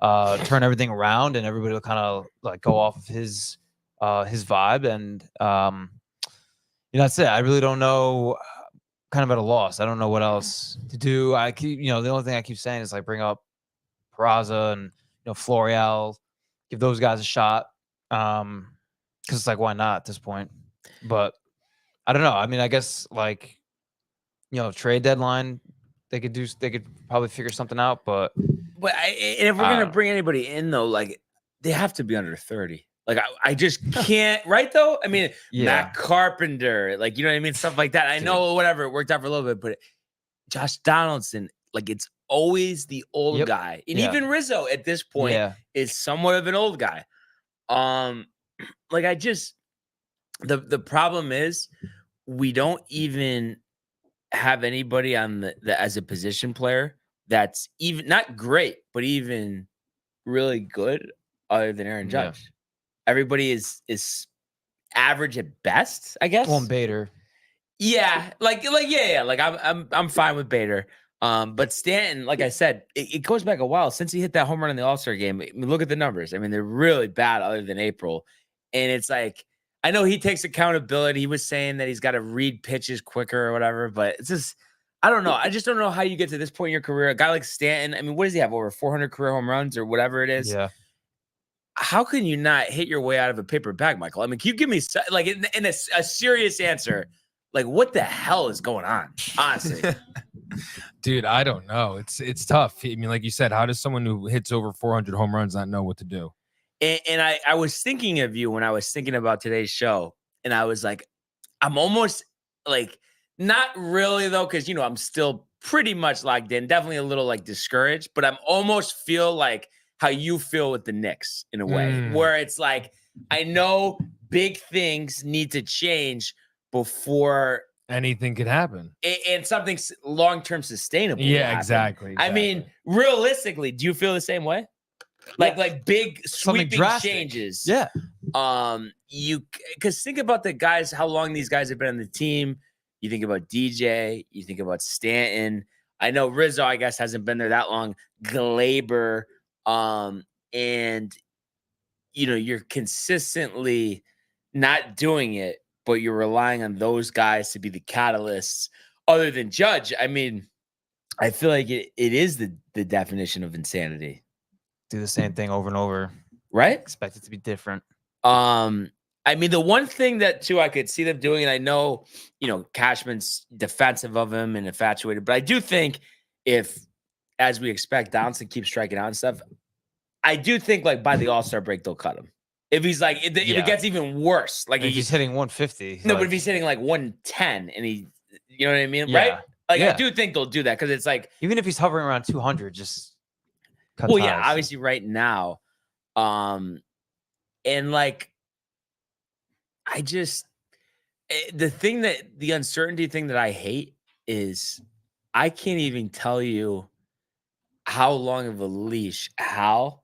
of turn everything around and everybody will kind of like go off of his vibe. And, you know, that's it. I really don't know, kind of at a loss. I don't know what else to do. I keep, you know, the only thing I keep saying is like bring up Peraza and, you know, Florial, give those guys a shot. Because it's like, why not at this point? But I don't know. I mean, I guess like, you know, trade deadline, they could probably figure something out. But and if we're gonna bring anybody in though, like they have to be under 30. Like I just can't, right though? I mean, Yeah. Matt Carpenter, like, you know what I mean? Stuff like that. I know, whatever, it worked out for a little bit, but Josh Donaldson, like it's always the old Yep. guy. And Yeah. even Rizzo at this point yeah, is somewhat of an old guy. Like I just, the problem is we don't even have anybody on the as a position player that's even not great, but even really good other than Aaron Yeah. Judge. Everybody is average at best, I guess. well, Bader. Yeah, like yeah. Like I'm fine with Bader. But Stanton, like I said, it goes back a while since he hit that home run in the All-Star game. I mean, look at the numbers. I mean, they're really bad other than April. And it's like, I know he takes accountability. He was saying that he's got to read pitches quicker or whatever, but it's just, I don't know. I just don't know how you get to this point in your career. A guy like Stanton, I mean, what does he have? Over 400 career home runs or whatever it is? Yeah. How can you not hit your way out of a paper bag, Michael? I mean, can you give me like in a serious answer? Like, what the hell is going on? Honestly, Dude, I don't know. It's tough. I mean, like you said, how does someone who hits over 400 home runs not know what to do? and I was thinking of you when I was thinking about today's show, and I was like, I'm almost like, not really though, because you know I'm still pretty much locked in. Definitely a little like discouraged, but I'm almost feel like how you feel with the Knicks in a way, where it's like I know big things need to change before Anything could happen. and something long-term sustainable. will Yeah, happen. exactly. I mean, realistically, do you feel the same way? Like big Something sweeping drastic. changes. Yeah. Because think about the guys, how long these guys have been on the team. You think about DJ, you think about Stanton. I know Rizzo, I guess, hasn't been there that long. Glaber, and you know, you're consistently not doing it, but you're relying on those guys to be the catalysts. Other than Judge, I mean, I feel like it is the definition of insanity, Do the same thing over and over. right? Expect it to be different. I mean, the one thing that too I could see them doing, and I know, you know, Cashman's defensive of him and infatuated, but I do think if, as we expect, Donaldson keeps striking out and stuff, I do think like by the All-Star break they'll cut him. If he's like, if Yeah. it gets even worse, like If he's hitting 150. no, like, but if he's hitting like 110 and he, you know what I mean, yeah, right? Like I yeah. do think they'll do that because it's like, even if he's hovering around 200, just cut well, yeah, ties. obviously right now, and like I just the uncertainty thing that I hate is I can't even tell you how long of a leash Hal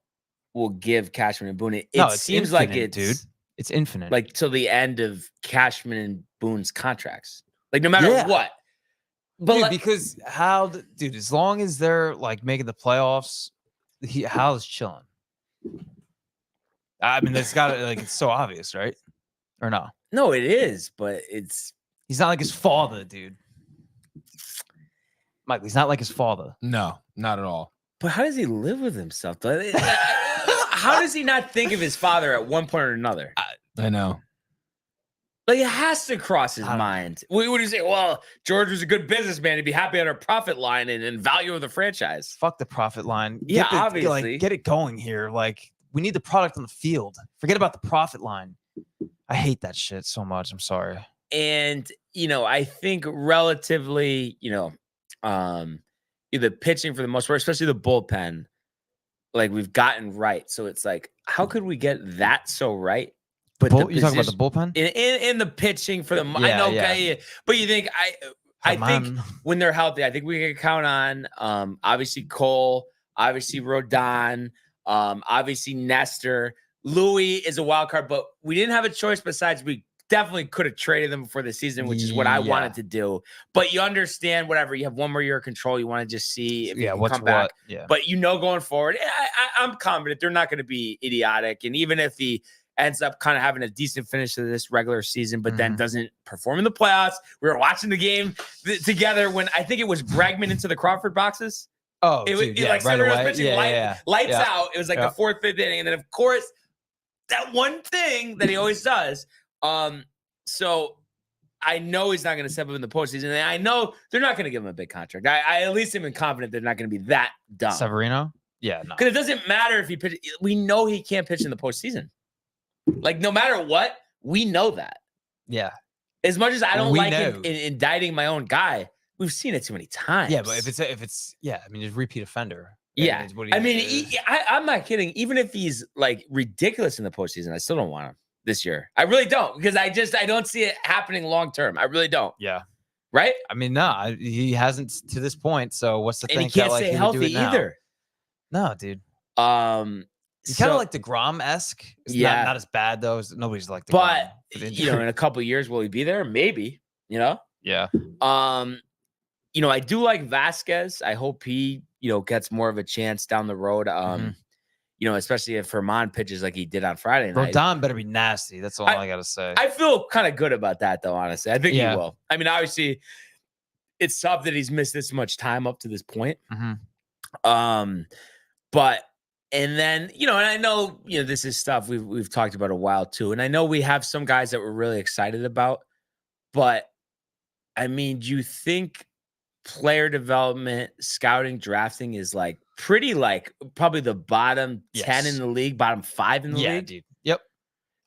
will give Cashman and Boone. It No, it's seems like infinite, it's dude. It's infinite. like till the end of Cashman and Boone's contracts. Like no matter Yeah. what. But dude, like, because dude, as long as they're like making the playoffs, Hal's chilling. I mean, that's got to like it's so obvious, right? Or no? no, it is, but it's He's not like his father, dude. Michael, he's not like his father. No, not at all. but how does he live with himself? How does he not think of his father at one point or another? I know. Like it has to cross his I don't- mind. What would you say? Well, George was a good businessman. He'd be happy on our profit line and value of the franchise. Fuck the profit line. Yeah, Get obviously. get it going here. Like, we need the product on the field. Forget about the profit line. I hate that shit so much. I'm sorry. And I think relatively, the pitching for the most part, especially the bullpen, like we've gotten right. So it's like, how could we get that so right? But You talking about the bullpen? in the pitching for the I Yeah, know, yeah. okay, but you think I Come think on. when they're healthy, I think we can count on obviously Cole, obviously Rodon, obviously Nestor. Louis is a wild card, but we didn't have a choice besides we definitely could have traded them before the season, which is what I Yeah. wanted to do. But you understand, whatever, you have one more year of control. You want to just see if you can what's come back. what? Yeah. But going forward, I'm confident they're not going to be idiotic. And even if he ends up kind of having a decent finish to this regular season, but then doesn't perform in the playoffs, we were watching the game together when I think it was Bregman into the Crawford boxes. Oh, It was dude, like right Severino was away. pitching lights Yeah. out. It was like Yeah. the 4th, 5th inning. And then, of course, that one thing that he always does. So I know he's not going to step up in the postseason. And I know they're not going to give him a big contract. I at least am confident they're not going to be that dumb. Severino? Yeah, no. Because it doesn't matter if he pitches. We know he can't pitch in the postseason. Like, no matter what, we know that. Yeah. As much as I don't We like know. indicting my own guy, we've seen it too many times. Yeah, but if it's I mean, it's repeat offender. Yeah. What do I you- mean, I'm not kidding. Even if he's like ridiculous in the postseason, I still don't want him this year. I really don't, because I don't see it happening long term. I really don't. yeah. Right? I mean, no, he hasn't to this point. So what's the And he thing? can't that, like, stay he would do healthy it now? either. No, dude. He's So- kind of like DeGrom-esque. It's Yeah. not as bad though. Nobody's like DeGrom. but with the in injury. a couple of years, will he be there? Maybe. yeah. I do like Vasquez. I hope he, gets more of a chance down the road. Especially if Herman pitches like he did on Friday night. Rodon better be nasty. That's all I gotta say. I feel kind of good about that, though, honestly. I think Yeah. he will. I mean, obviously, it's tough that he's missed this much time up to this point. Mhm. But and then, and I know, this is stuff we've talked about a while too. And I know we have some guys that we're really excited about, but I mean, do you think player development, scouting, drafting is like pretty like probably the bottom 10 in Yes. the league, bottom 5 in the Yeah, league? dude. Yep.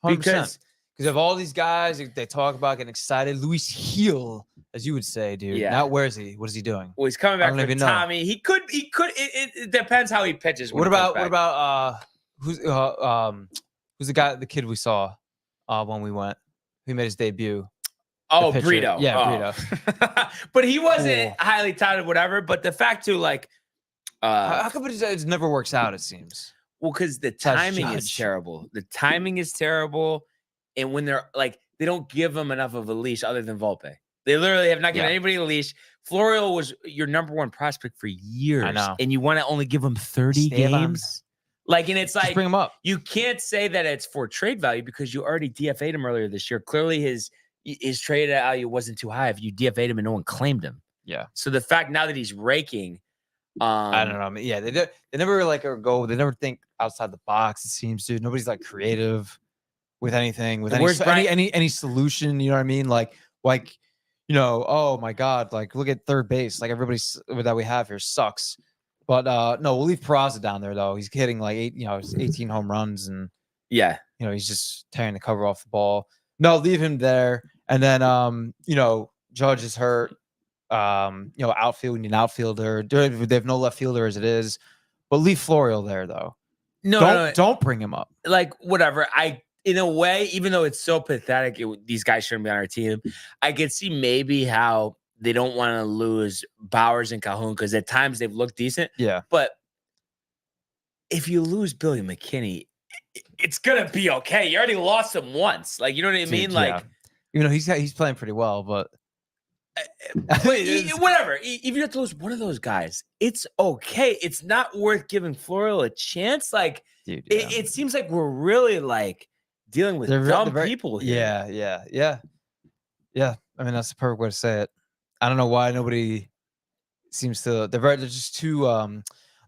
100%. Because of all these guys, they talk about getting excited. Luis Heel, as you would say, dude. Yeah. Now, where is he? What is he doing? well, he's coming I back don't for even know. Tommy. He could. It depends how he pitches. when What he comes about back. who's the kid we saw when we went? Who made his debut? Oh, pitcher? Brito. Yeah, Brito. But he wasn't Cool. highly touted, whatever. But the fact too, like, How come it never works out? It seems. well, because the Besides timing is Judge. terrible. The timing is terrible, and when they're like, they don't give him enough of a leash other than Volpe. They literally have not given Yeah. anybody a leash. Florio was your number one prospect for years, know. and you want to only give him 30 Stay on. games. Like, and it's Just like bring him up. you can't say that it's for trade value because you already DFA'd him earlier this year. Clearly, his trade value wasn't too high if you DFA'd him and no one claimed him. Yeah. So the fact now that he's raking, I don't know. I mean, yeah, they never like go. They never think outside the box. It seems, dude. Nobody's like creative with anything. With Where's Brian- any solution. You know what I mean? Like, oh my god, like look at third base. Like everybody that we have here sucks. But no, we'll leave Peraza down there though. He's hitting like 18 home runs and Yeah. You know, he's just tearing the cover off the ball. No, leave him there. And then, you know, Judge is hurt. You know, outfield, we need an outfielder. They have no left fielder as it is. But leave Florial there, though. No, Don't bring him up. like whatever. In a way, even though it's so pathetic, these guys shouldn't be on our team. I could see maybe how they don't want to lose Bowers and Calhoun because at times they've looked decent. Yeah. But if you lose Billy McKinney, it's gonna be okay. You already lost him once. Like, you know what I mean? Like, yeah. You know, he's playing pretty well, but whatever. If you have to lose one of those guys, it's okay. It's not worth giving Florial a chance. Like, dude, it seems like we're really like dealing with dumb people here. Yeah. I mean, that's the perfect way to say it. I don't know why nobody seems to. They're just too.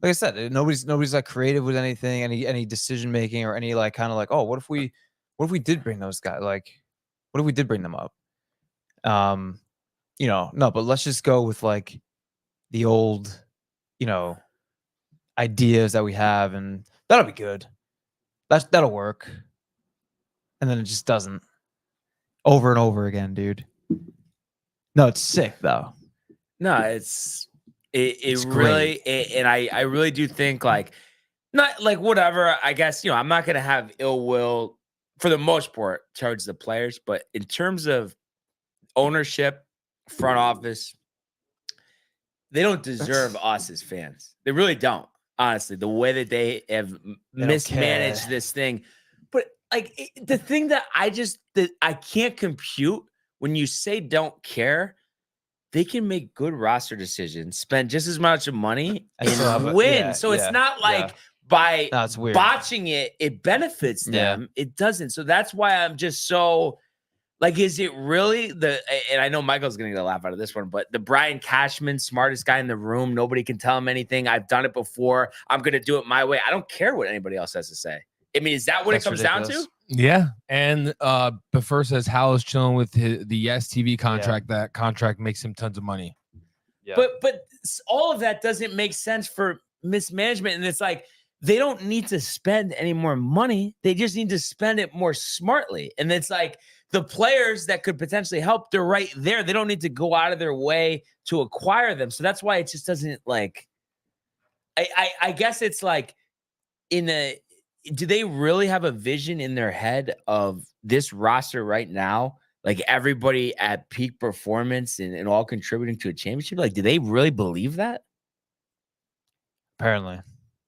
Like I said, nobody's like creative with anything, any decision making, or any like kind of like, oh, what if we did bring those guys? Like, what if we did bring them up? You know, no, but let's just go with like the old, you know, ideas that we have, and that'll be good. That'll work. And then it just doesn't. Over and over again, dude. No, it's sick though. No, it's It's really, and I really do think like, not like whatever. I guess, you know, I'm not gonna have ill will for the most part towards the players, but in terms of ownership, front office, they don't deserve us as fans. They really don't. Honestly, the way that they have mismanaged this thing. But like the thing that I can't compute when you say don't care, they can make good roster decisions, spend just as much money and win. So it's not like by botching it, it benefits them. It doesn't. So that's why I'm just so like, is it really and I know Michael's going to get a laugh out of this one, but the Brian Cashman, smartest guy in the room. Nobody can tell him anything. I've done it before. I'm going to do it my way. I don't care what anybody else has to say. I mean, is that what it comes down to? Yeah. And Befur says Hal is chilling with the STV contract. That contract makes him tons of money. Yeah. But all of that doesn't make sense for mismanagement. And it's like, they don't need to spend any more money. They just need to spend it more smartly. And it's like the players that could potentially help, they're right there. They don't need to go out of their way to acquire them. So that's why it just doesn't like, I guess it's like do they really have a vision in their head of this roster right now? Like everybody at peak performance and all contributing to a championship? Like, do they really believe that? Apparently.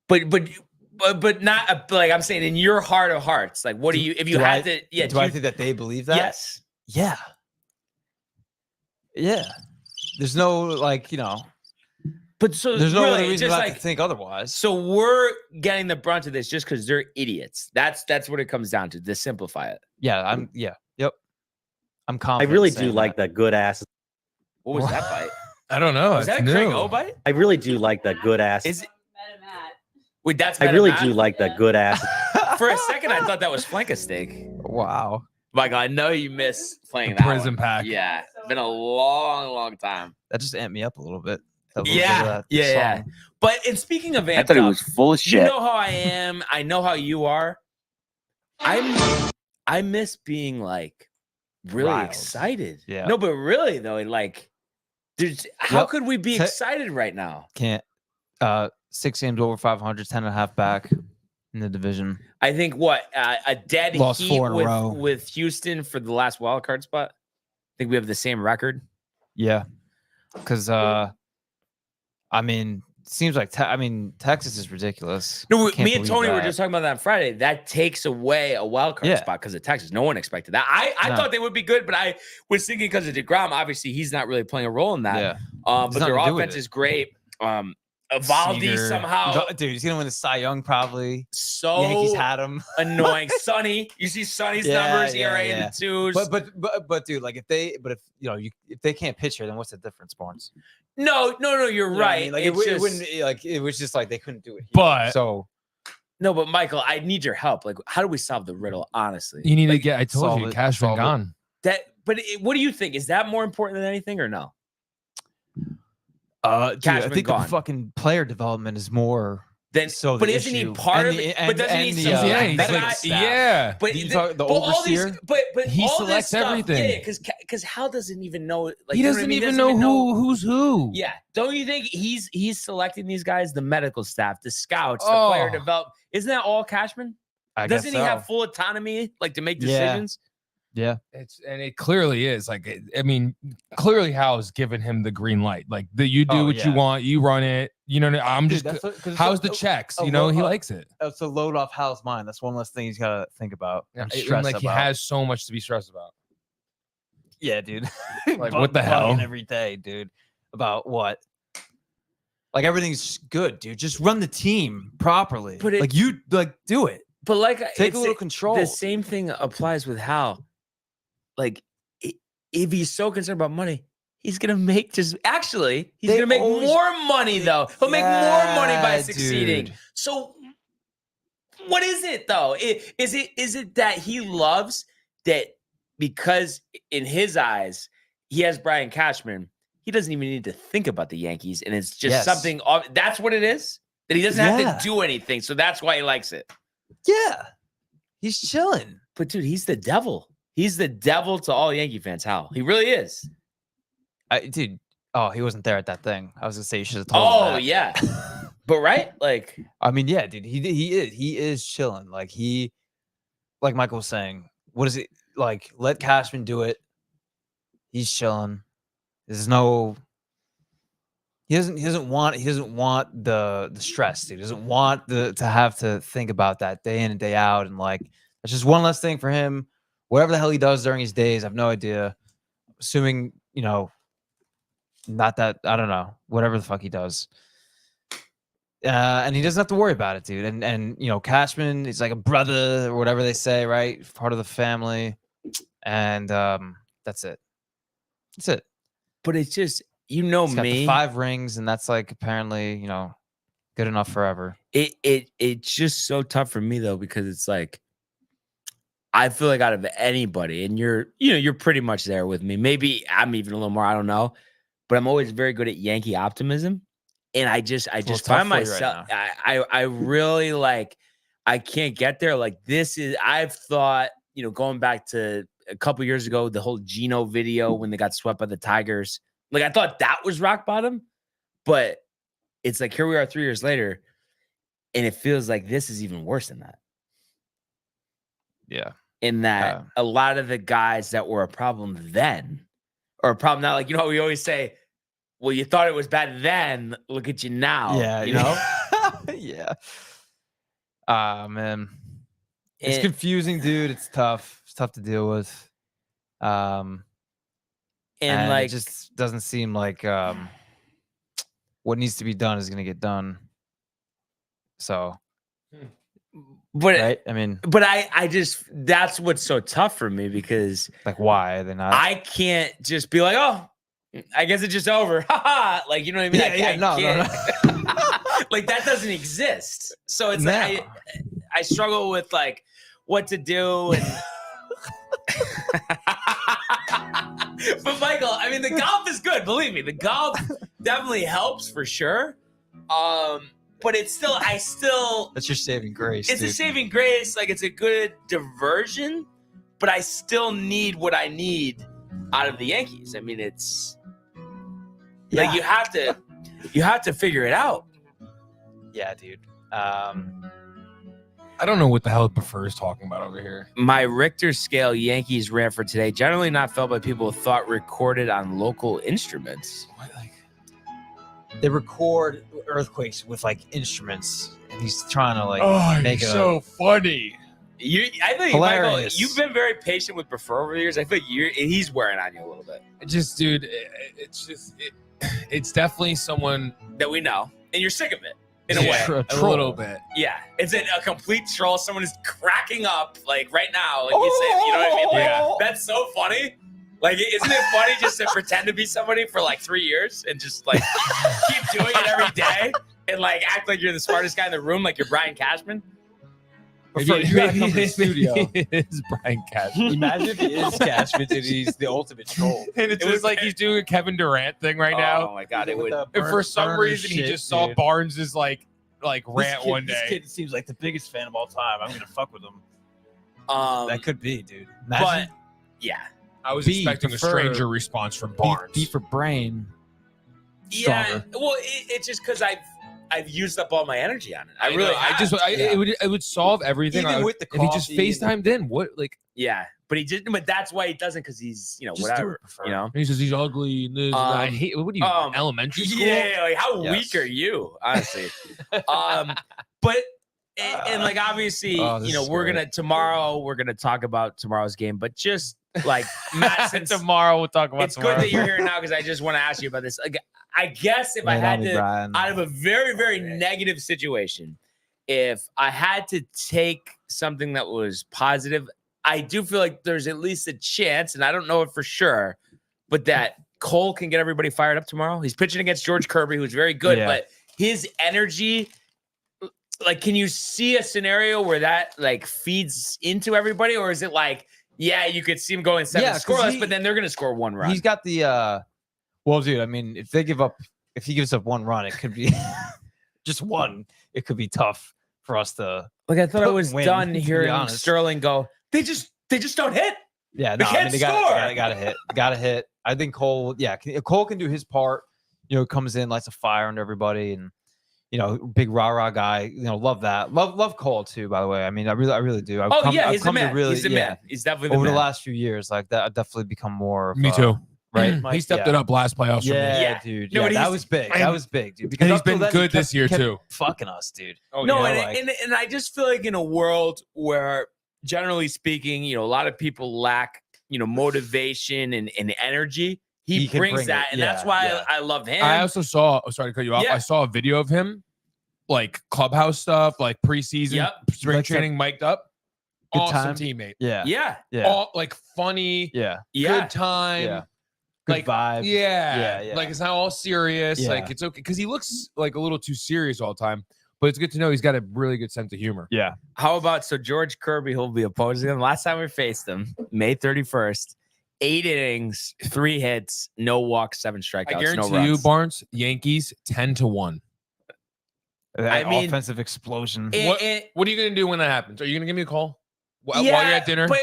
But not like I'm saying in your heart of hearts. Like, what do you, if you had to, do I think that they believe that? Yes. Yeah. Yeah. There's no like, you know, but so there's no really, other reason just to think otherwise. So we're getting the brunt of this just because they're idiots. That's what it comes down to simplify it. Yeah. Yep. I'm confident. I really do like that good ass. What was that bite? I don't know. Was that a Craig O bite? I really do like that good ass. Is it? Wait, that's. I really do like that good ass. For a second, I thought that was flank a steak. Wow, Michael, I know you miss playing the that prison one. pack. Yeah, been a long time. that just amped me up a little bit. Yeah. But and speaking of amped I thought it up, was full of shit. you know how I am. I know how you are. I miss being like really Riled. excited. Yeah. No, but really though, like, how could we be excited right now? Can't. 6 games over 500, 10.5 back in the division. I think a dead Lost heat 4 in a row. with Houston for the last wild card spot. I think we have the same record. Yeah, because I mean, it seems like Texas is ridiculous. No, I can't me and believe Tony were that. just talking about that on Friday. That takes away a wild card spot because of Texas. No one expected that. I thought they would be good, but I was thinking because of DeGrom. Obviously, he's not really playing a role in that. Yeah, but their offense is great. Evaldi somehow, dude, he's gonna win the Cy Young probably. So Yankees had him. Annoying. Sonny, you see Sonny's numbers, ERA in the twos. But dude, like if they can't pitch here, then what's the difference, Barnes? No, you're right. I mean? Like it wouldn't like it was just like they couldn't do it. But no, but Michael, I need your help. Like, how do we solve the riddle? Honestly, you need to get. I told you, Cashman gone. What do you think? Is that more important than anything, or no? Dude, I think gone. the fucking player development is more then So but the isn't he issue- part and of the- it? and- But doesn't he and the, select yeah, medical that guy? staff. yeah. But You talk- the but all these, overseer? but He all selects this stuff, everything. Yeah, because Hal doesn't even know. Like He you know what I doesn't mean? even know who's who. Yeah, don't you think he's selecting these guys, the medical staff, the scouts, the Oh. player development? Isn't that all Cashman? I guess Doesn't he have full autonomy, like to make Yeah. decisions? Yeah. It clearly is. Like, I mean, clearly Hal's given him the green light. Like, you do Oh, what you yeah. want, you run it. You know, I'm Dude, just. that's what- 'cause How's it's the a- checks? a You know, lo- he a- likes it. It's a load off Hal's mind. That's one less thing he's got to think about. Yeah, and and, stress like he about. has so much to be stressed about. Yeah, dude. Like, what the Bugging hell? every day, dude. About what? Like everything's good, dude. Just run the team properly. But it- like you like do it. But like, Take it's a little control. The same thing applies with Hal. Like, if he's so concerned about money, he's gonna make he's They gonna make always- more money though. He'll make more money by Yeah, succeeding. dude. So, what is it though? Is it that he loves that because in his eyes he has Brian Cashman, he doesn't even need to think about the Yankees, and it's just Yes. something. That's what it is. That he doesn't have Yeah. to do anything, so that's why he likes it. Yeah. He's chilling. But dude, he's the devil. He's the devil to all Yankee fans. Hal, he really is. Dude. Oh, he wasn't there at that thing. I was gonna say you should have told him Oh that. yeah, but right, like I mean, yeah, dude. He is chilling. Like like Michael was saying, what is it like? Let Cashman do it. He's chilling. There's no. He doesn't want the stress, dude. He doesn't want to have to think about that day in and day out, and like it's just one less thing for him. Whatever the hell he does during his days, I have no idea. Assuming not that I don't know, whatever the fuck he does. And he doesn't have to worry about it, dude. And Cashman is like a brother or whatever they say, right? Part of the family. And that's it. That's it. but it's just He's got the me. 5 rings, and that's like apparently, good enough forever. It's just so tough for me though because it's like I feel like out of anybody, and you're pretty much there with me. Maybe I'm even a little more. I don't know, but I'm always very good at Yankee optimism, and I just tough find for you right myself. I really like. I can't get there. Like this is. I've thought going back to a couple years ago, the whole Geno video when they got swept by the Tigers. Like I thought that was rock bottom, but it's like here we are 3 years later, and it feels like this is even worse than that. Yeah. In that a lot of the guys that were a problem then, or a problem now, like we always say, well, you thought it was bad then, look at you now. Yeah. Yeah. Man. It's And- confusing, dude. It's tough. It's tough to deal with. and It just doesn't seem like what needs to be done is going to get done. So, but right? I mean, but I just that's what's so tough for me because like, why are they not? I can't just be like, oh, I guess it's just over. Like, you know what I mean? I can't. Like that doesn't exist. So it's like I struggle with like what to do and but Michael, I mean the golf is good, believe me. The golf definitely helps for sure. But it's still that's your saving grace. it's dude. a saving grace, like it's a good diversion, but I still need what I need out of the Yankees. I mean, it's like you have to figure it out. Yeah, dude. I don't know what the hell Prefer is talking about over here. My Richter scale Yankees rant for today, generally not felt by people who thought recorded on local instruments. They record earthquakes with like instruments, and he's trying to make funny. I think Hilarious. Michael, you've been very patient with Prefer over the years. I think he's wearing on you a little bit Just, dude, it's definitely someone that we know, and you're sick of it in a Yeah, way. a little bit. Yeah, it's a complete troll. Someone is cracking up like right now. Like you say, you know what I mean? Like, Yeah. That's so funny. Like, isn't it funny just to pretend to be somebody for like 3 years and just like keep doing it every day and like act like you're the smartest guy in the room, like you're Brian Cashman? You gotta come to the studio. It's Brian Cashman. Imagine if he is Cashman, dude. He's the ultimate troll. And it's It was just like he's doing a Kevin Durant thing right Oh now. my god, it would. And for some reason, he just saw Barnes is like like rant one This day. kid seems like the biggest fan of all time. I'm gonna fuck with him. That That could be, dude. but Imagine yeah, I was B, expecting prefer- a stranger response from Barnes. B for brain. yeah. Stronger. Well, it's just because I've used up all my energy on it. I know, really, it would solve everything. Even with the if he just coffee FaceTimed in, what like yeah. But he didn't. But that's why he doesn't, because he's Just do whatever. it prefer. You know. he says he's ugly. And this, and that. I hate. What are you? Elementary school? Yeah, like how Yes. weak are you, honestly? But and like obviously, Oh, this is we're great. gonna talk about tomorrow's game, but just like Matt, since Tomorrow we'll talk about it's good that you're here now, because I just want to ask you about this. Like, I guess if I had to, out of a very, very negative situation, if I had to take something that was positive, I do feel like there's at least a chance, and I don't know it for sure, but that Cole can get everybody fired up tomorrow. He's pitching against George Kirby, who's very good, Yeah. but his energy, like, can you see a scenario where that like feeds into everybody, or is it like, yeah, you could see him going 7 Yeah, 'cause scoreless, but then they're gonna score one run? He's got the well, dude. I mean, if he gives up one run, it could be just one. It could be tough for us to. Like, I thought I was win, done to be hearing honest. Sterling go, they just don't hit. Yeah, They no, I can't mean, they score. gotta hit. Gotta hit. I think Cole. Yeah, Cole can do his part. Comes in, lights a fire under everybody, and big rah rah guy. Love that. Love Cole too. By the way, I mean, I really do. I've He's the come man. to really, He's the man. He's definitely the over man. the last few years, like that, I've definitely become more. Of, Me too. Right, He stepped it up last playoffs for me. Yeah, dude. No, Yeah, but that he's- was big. and- That was big, dude. Because And he's up till been then, he good this year, kept too. Fucking us, dude. Oh, No, yeah. and I just feel like in a world where, generally speaking, a lot of people lack, motivation and energy, he can brings bring that, it. and that's Yeah, why yeah. I love him. I also saw. Oh, sorry to cut you off. Yeah. I saw a video of him, like clubhouse stuff, like preseason, Yep. spring Like some- training, mic'd up. Good Awesome time. teammate. Yeah, yeah, yeah, All like funny, yeah, yeah. good time. yeah. Good Like, vibe. Yeah. Yeah. Like it's not all serious. Yeah. Like it's okay because he looks like a little too serious all the time. But it's good to know he's got a really good sense of humor. Yeah. How about George Kirby? He'll be opposing him. Last time we faced him, May 31st, 8 innings, 3 hits, no walks, 7 strikeouts. I guarantee no you, runs. Barnes, Yankees 10-1. That I mean, offensive explosion. What are you gonna do when that happens? Are you gonna give me a call while Yeah, you're at dinner? But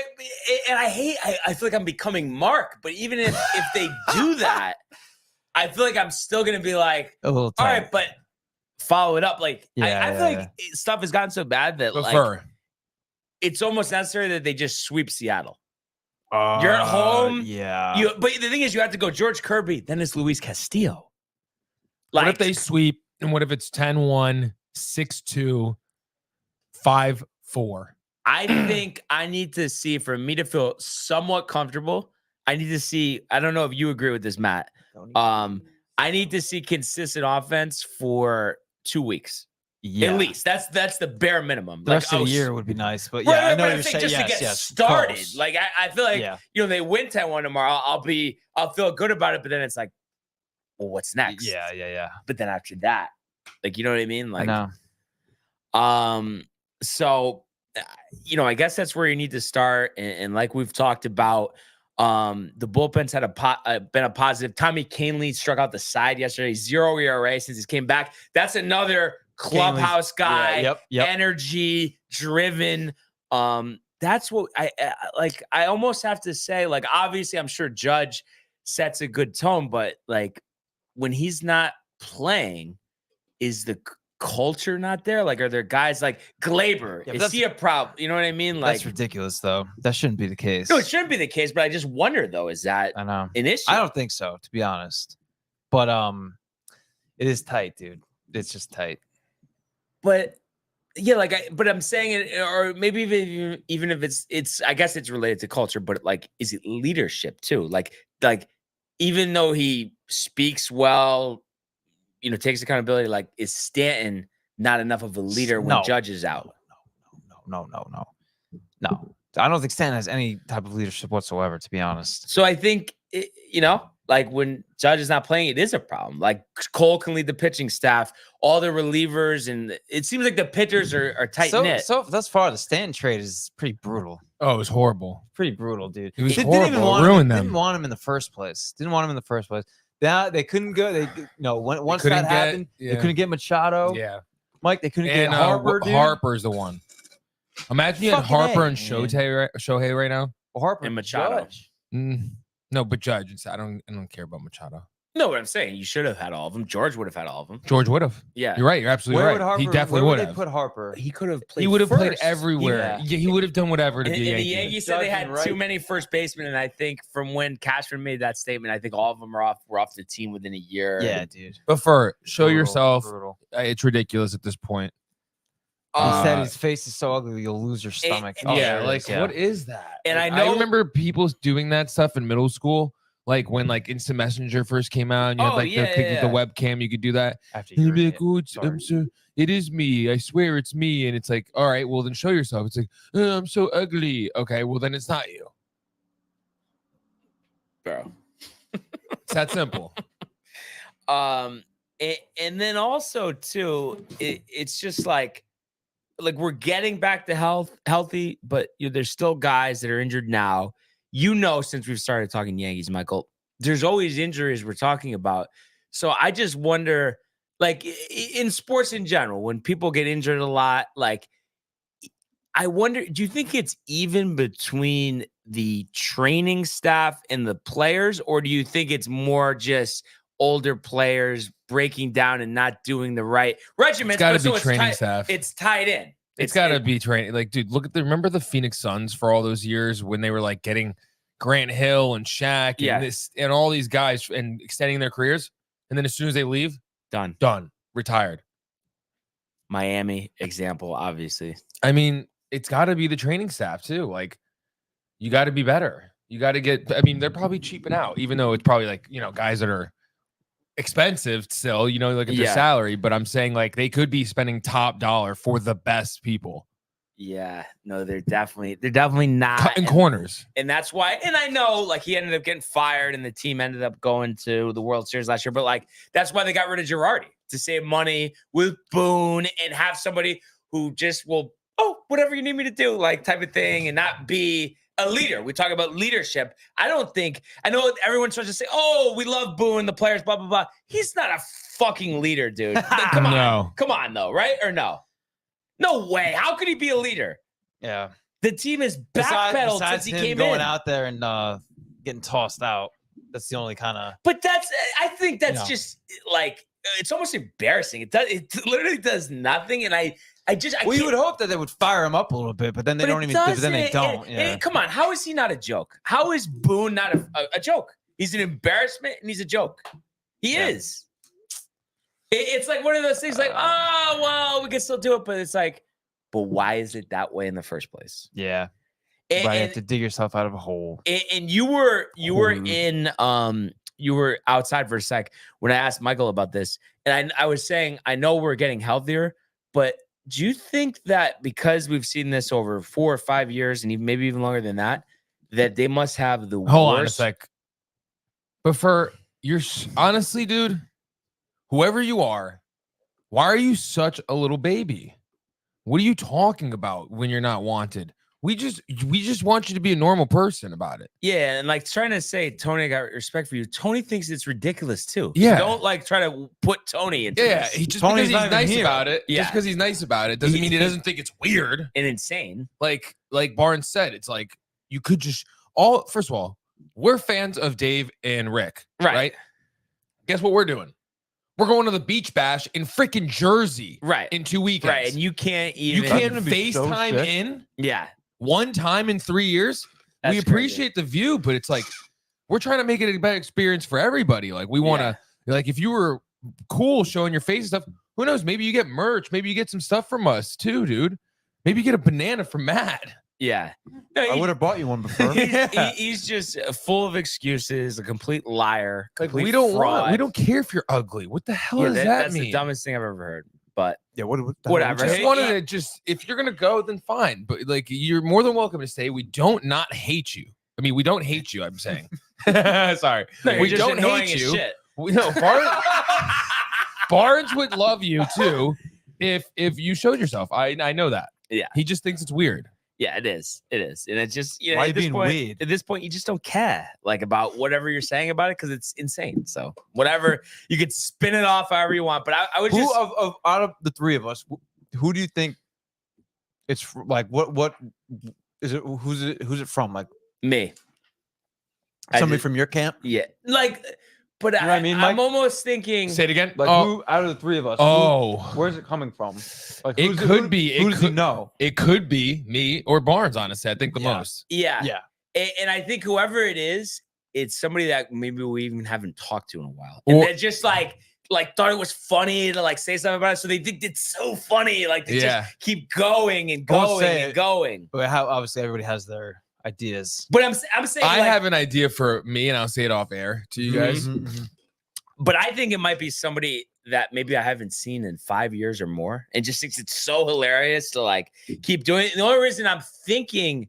and I feel like I'm becoming Mark. But even if they do that, I feel like I'm still gonna be like, A little all tight. right, but follow it up. Like Yeah, I yeah, feel like stuff has gotten so bad that Prefer. it's almost necessary that they just sweep Seattle. You're at home. Yeah. But the thing is, you have to go George Kirby. Then it's Luis Castillo. What if they sweep? And what if it's 10-1, 6-2, 5-4? I think I need to see, for me to feel somewhat comfortable, I need to see, I don't know if you agree with this, Matt. I need to see consistent offense for 2 weeks. Yeah. At least. That's the bare minimum. The rest of the year would be nice, but Right, yeah, I know but you're I'm saying just yes, to get yes, started. close. Like I feel like they win 10-1 tomorrow. I'll feel good about it, but then it's like, well, what's next? Yeah. But then after that, like, you know what I mean? Like, I know. So, I guess that's where you need to start. And like we've talked about, the bullpen's had been a positive. Tommy Kahnle struck out the side yesterday, 0 ERA since he came back. That's another clubhouse guy, Yep. energy driven. That's what I like. I almost have to say, like, obviously, I'm sure Judge sets a good tone, but like when he's not playing, is the culture not there? Like, are there guys like Glaber? Yeah, Is he a problem? You know what I mean? Like, That's ridiculous, though. That shouldn't be the case. no, it shouldn't be the case, but I just wonder, though, is that I know. an issue? I don't think so, to be honest. But it is tight, dude. It's just tight. But yeah, but I'm saying it, or maybe even if it's I guess it's related to culture, but like, is it leadership too? Like even though he speaks well, takes accountability, like, is Stanton not enough of a leader when No. Judge is out? No. I don't think Stanton has any type of leadership whatsoever, to be honest. So I think, like when Judge is not playing, it is a problem. Like Cole can lead the pitching staff, all the relievers, and it seems like the pitchers are tight knit. So thus far, the Stanton trade is pretty brutal. Oh, it was horrible. Pretty brutal, dude. It was They horrible. It ruined them. Didn't want him in the first place. They couldn't go. Once couldn't that get- happened, yeah. they couldn't get Machado. Yeah. Mike, they couldn't And get Harper, dude. Harper's the one. Imagine you had Fucking Harper A, and man. Shohei right now. Harper And Machado. Judge. No, but Judge. I don't care about Machado. No, what I'm saying, you should have had all of them. George would have had all of them. George would have. Yeah. You're right. You're absolutely Where right. would Harper? He definitely where would they have. put Harper? He could have played He would have played first. everywhere. Yeah. Yeah, he would have done whatever to And be a the Yankee. Yankees said they had Judge and too Wright. many first basemen, and I think from when Cashman made that statement, I think all of them were off the team within a year. Yeah, dude. But for show Brutal, yourself, brutal. it's ridiculous at this point. He said Uh, his face is so ugly you'll lose your stomach. Oh, yeah, there it like is, yeah. what is that? And Like, I know- remember people doing that stuff in middle school, like when like Instant Messenger first came out. And you had Oh, like yeah, the thing yeah, with the webcam, you could do that. After And you you'd be heard like, it. "Oh, Sorry. I'm so it is me. I swear it's me." And it's like, all right, well then show yourself. It's like, "Oh, I'm so ugly." Okay, well then it's not you. Bro. It's that simple. And then also too, it's just like we're getting back to healthy, but there's still guys that are injured now. Since we've started talking Yankees, Michael, there's always injuries we're talking about. So I just wonder, like in sports in general, when people get injured a lot, like I wonder, do you think it's even between the training staff and the players, or do you think it's more just older players breaking down and not doing the right regimens? It's got to So be training tied, staff. It's tied in. It's got to be training. Like, dude, look at remember the Phoenix Suns for all those years when they were like getting Grant Hill and Shaq and Yeah. this and all these guys and extending their careers, and then as soon as they leave, done, retired. Miami example, obviously. I mean, it's got to be the training staff too. Like, you got to be better. You got to get. I mean, they're probably cheaping out, even though it's probably like guys that are expensive still. Look at their Yeah. salary. But I'm saying like they could be spending top dollar for the best people, Yeah, no, they're definitely not cutting corners. And that's why. And I know, like, he ended up getting fired, and the team ended up going to the World Series last year. But like, that's why they got rid of Girardi, to save money with Boone and have somebody who just will, whatever you need me to do, like type of thing, and not be a leader. We talk about leadership. I know everyone starts to say, "Oh, we love Boone, the players, blah blah blah." He's not a fucking leader, dude. Like, come on, though, right or no? No way. How could he be a leader? Yeah. The team is backpedaled Besides since he him came going in. out there and getting tossed out. That's the only kind of. But I think that's just like, it's almost embarrassing. It literally does nothing. And I Well, you would hope that they would fire him up a little bit, but then they don't even. But then they don't. Yeah. Come on. How is he not a joke? How is Boone not a joke? He's an embarrassment and he's a joke. He is. It's like one of those things like, oh, well, we can still do it. But it's like, but why is it that way in the first place? Yeah. And, Right, you have to dig yourself out of a hole. And you were outside for a sec when I asked Michael about this, and I was saying, I know we're getting healthier, but do you think that because we've seen this over 4 or 5 years, and maybe even longer than that, that they must have the Hold on a worst? sec. But honestly, dude, whoever you are, why are you such a little baby? What are you talking about when you're not wanted? We just want you to be a normal person about it. Yeah, and like trying to say, Tony, I got respect for you. Tony thinks it's ridiculous too. Yeah. So don't like try to put Tony into this. Just Tony's because not he's even nice here. about it. Yeah. Just because he's nice about it doesn't mean he doesn't think it's weird. And insane. Like Barnes said, it's like you could just first of all, we're fans of Dave and Rick, right? Guess what we're doing? We're going to the beach bash in freaking Jersey, Right. in 2 weekends. Right. And you can't even FaceTime in Yeah. one time in 3 years. That's We appreciate the view, but it's like we're trying to make it a better experience for everybody. Like we want to, like if you were cool showing your face and stuff, who knows? Maybe you get merch. Maybe you get some stuff from us too, dude. Maybe you get a banana from Matt. Yeah. No, I would have bought you one before. he's just full of excuses, a complete liar. Like Complete we don't fraud. we don't care if you're ugly. What the hell Yeah, does that that's mean? the dumbest thing I've ever heard. But Yeah, Whatever. Just Hey, wanted to if you're gonna go, then fine. But like you're more than welcome to stay. We don't not hate you. I mean, we don't hate you, I'm saying. Sorry. no, you're we just don't annoying hate as you. shit. Barnes would love you too if you showed yourself. I know that. Yeah. He just thinks it's weird. Yeah, it is. It is. And it's just, Why are you at this being point, weird? at this point, you just don't care like about whatever you're saying about it because it's insane. So whatever, you could spin it off however you want. But I would Who just of out of the three of us, who do you think it's like? What is it? Who's it from? Like me. somebody from your camp? Yeah. Like, but You know what I mean, I'm Mike? almost thinking. Say it again. Like who out of the three of us? Where's it coming from? Like It could be. Who It does he could know? It could be me or Barnes. Honestly, I think the most. Yeah. Yeah. And I think whoever it is, it's somebody that maybe we even haven't talked to in a while. And they're just like thought it was funny to like say something about it. So they think it's so funny. Like they just keep going and going and going. But how obviously everybody has their ideas. But I'm saying I have an idea for me, and I'll say it off air to you guys. But I think it might be somebody that maybe I haven't seen in 5 years or more and just thinks it's so hilarious to like keep doing it. And the only reason I'm thinking,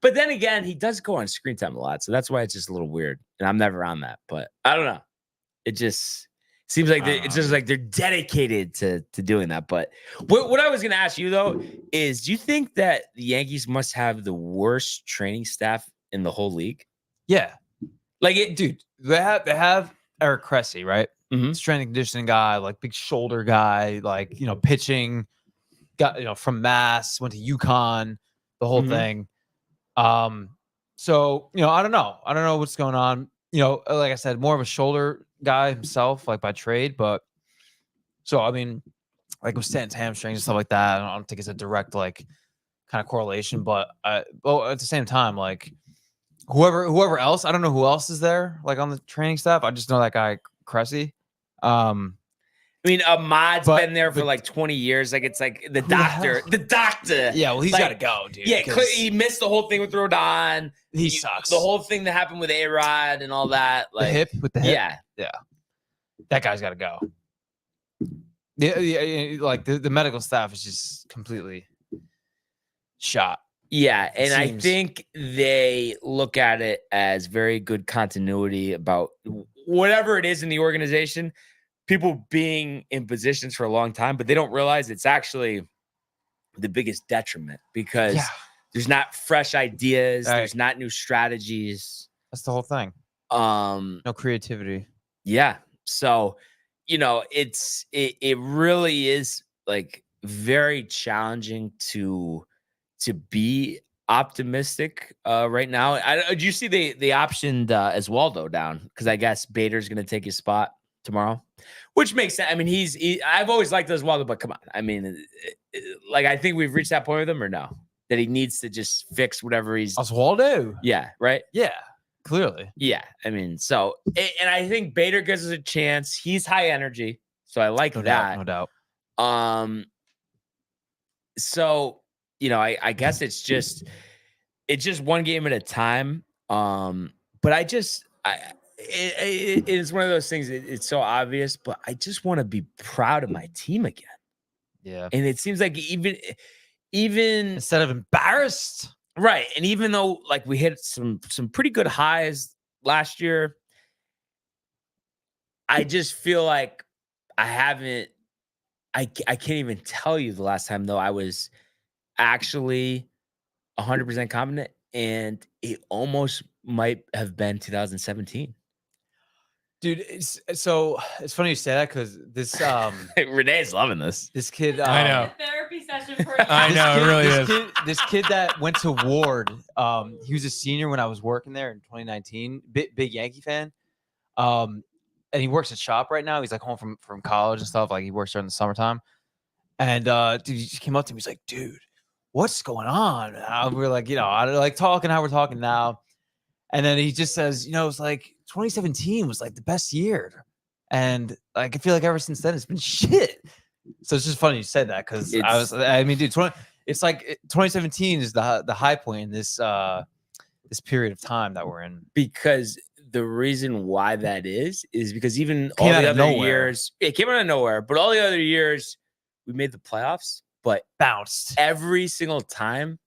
but then again, he does go on screen time a lot. So that's why it's just a little weird. And I'm never on that. But I don't know. It just seems like it's just like they're dedicated to doing that. But what I was going to ask you, though, is do you think that the Yankees must have the worst training staff in the whole league? Yeah. Like it, Dude, they have Eric Cressy, right? Mhm. Strength and conditioning guy, like big shoulder guy, like pitching, got from Mass, went to UConn, the whole thing. So I don't know what's going on. Like I said, more of a shoulder guy himself, like by trade, but so I mean, like with Stanton's hamstrings and stuff like that, I don't think it's a direct like kind of correlation, but at the same time, like whoever else, I don't know who else is there like on the training staff. I just know that guy Cressy. I mean, Ahmad's been there for like 20 years. Like it's like the doctor. Yeah, well, he's like, got to go, dude. Yeah, he missed the whole thing with Rodon. He sucks. The whole thing that happened with A-Rod and all that. Like with the hip. Yeah. That guy's got to go. Yeah, like the medical staff is just completely shot. Yeah, and I think they look at it as very good continuity about whatever it is in the organization, people being in positions for a long time, but they don't realize it's actually the biggest detriment because there's not fresh ideas, there's not new strategies. That's the whole thing. No creativity. Yeah. So, it really is like very challenging to be optimistic right now. Do you see they optioned Oswaldo down because I guess Bader's going to take his spot tomorrow, which makes sense. I mean, I've always liked Oswaldo, but come on. I mean, like I think we've reached that point with him or no, that he needs to just fix whatever he's Oswaldo. Yeah. Right. Yeah. Clearly. Yeah. I mean, so, and I think Bader gives us a chance. He's high energy. So I like that. No doubt. So, I guess it's just one game at a time. But it's one of those things. It's so obvious, but I just want to be proud of my team again. Yeah. And it seems like even instead of embarrassed. Right. And even though like we hit some pretty good highs last year, I just feel like I can't even tell you the last time though I was actually 100% confident, and it almost might have been 2017. Dude, it's funny you say that because this Renee's loving this. This kid, I know. Therapy session for I know, it really is. This kid that went to Ward, he was a senior when I was working there in 2019. Big Yankee fan, and he works at shop right now. He's like home from college and stuff. Like he works during the summertime. And dude, he just came up to me. He's like, "Dude, what's going on?" We're like, I like talking how we're talking now. And then he just says, it's like 2017 was like the best year. And like, I feel like ever since then, it's been shit. So it's just funny you said that because dude, it's like 2017 is the high point in this period of time that we're in. Because the reason why that is because even all the other years, it came out of nowhere, but all the other years we made the playoffs, but bounced every single time.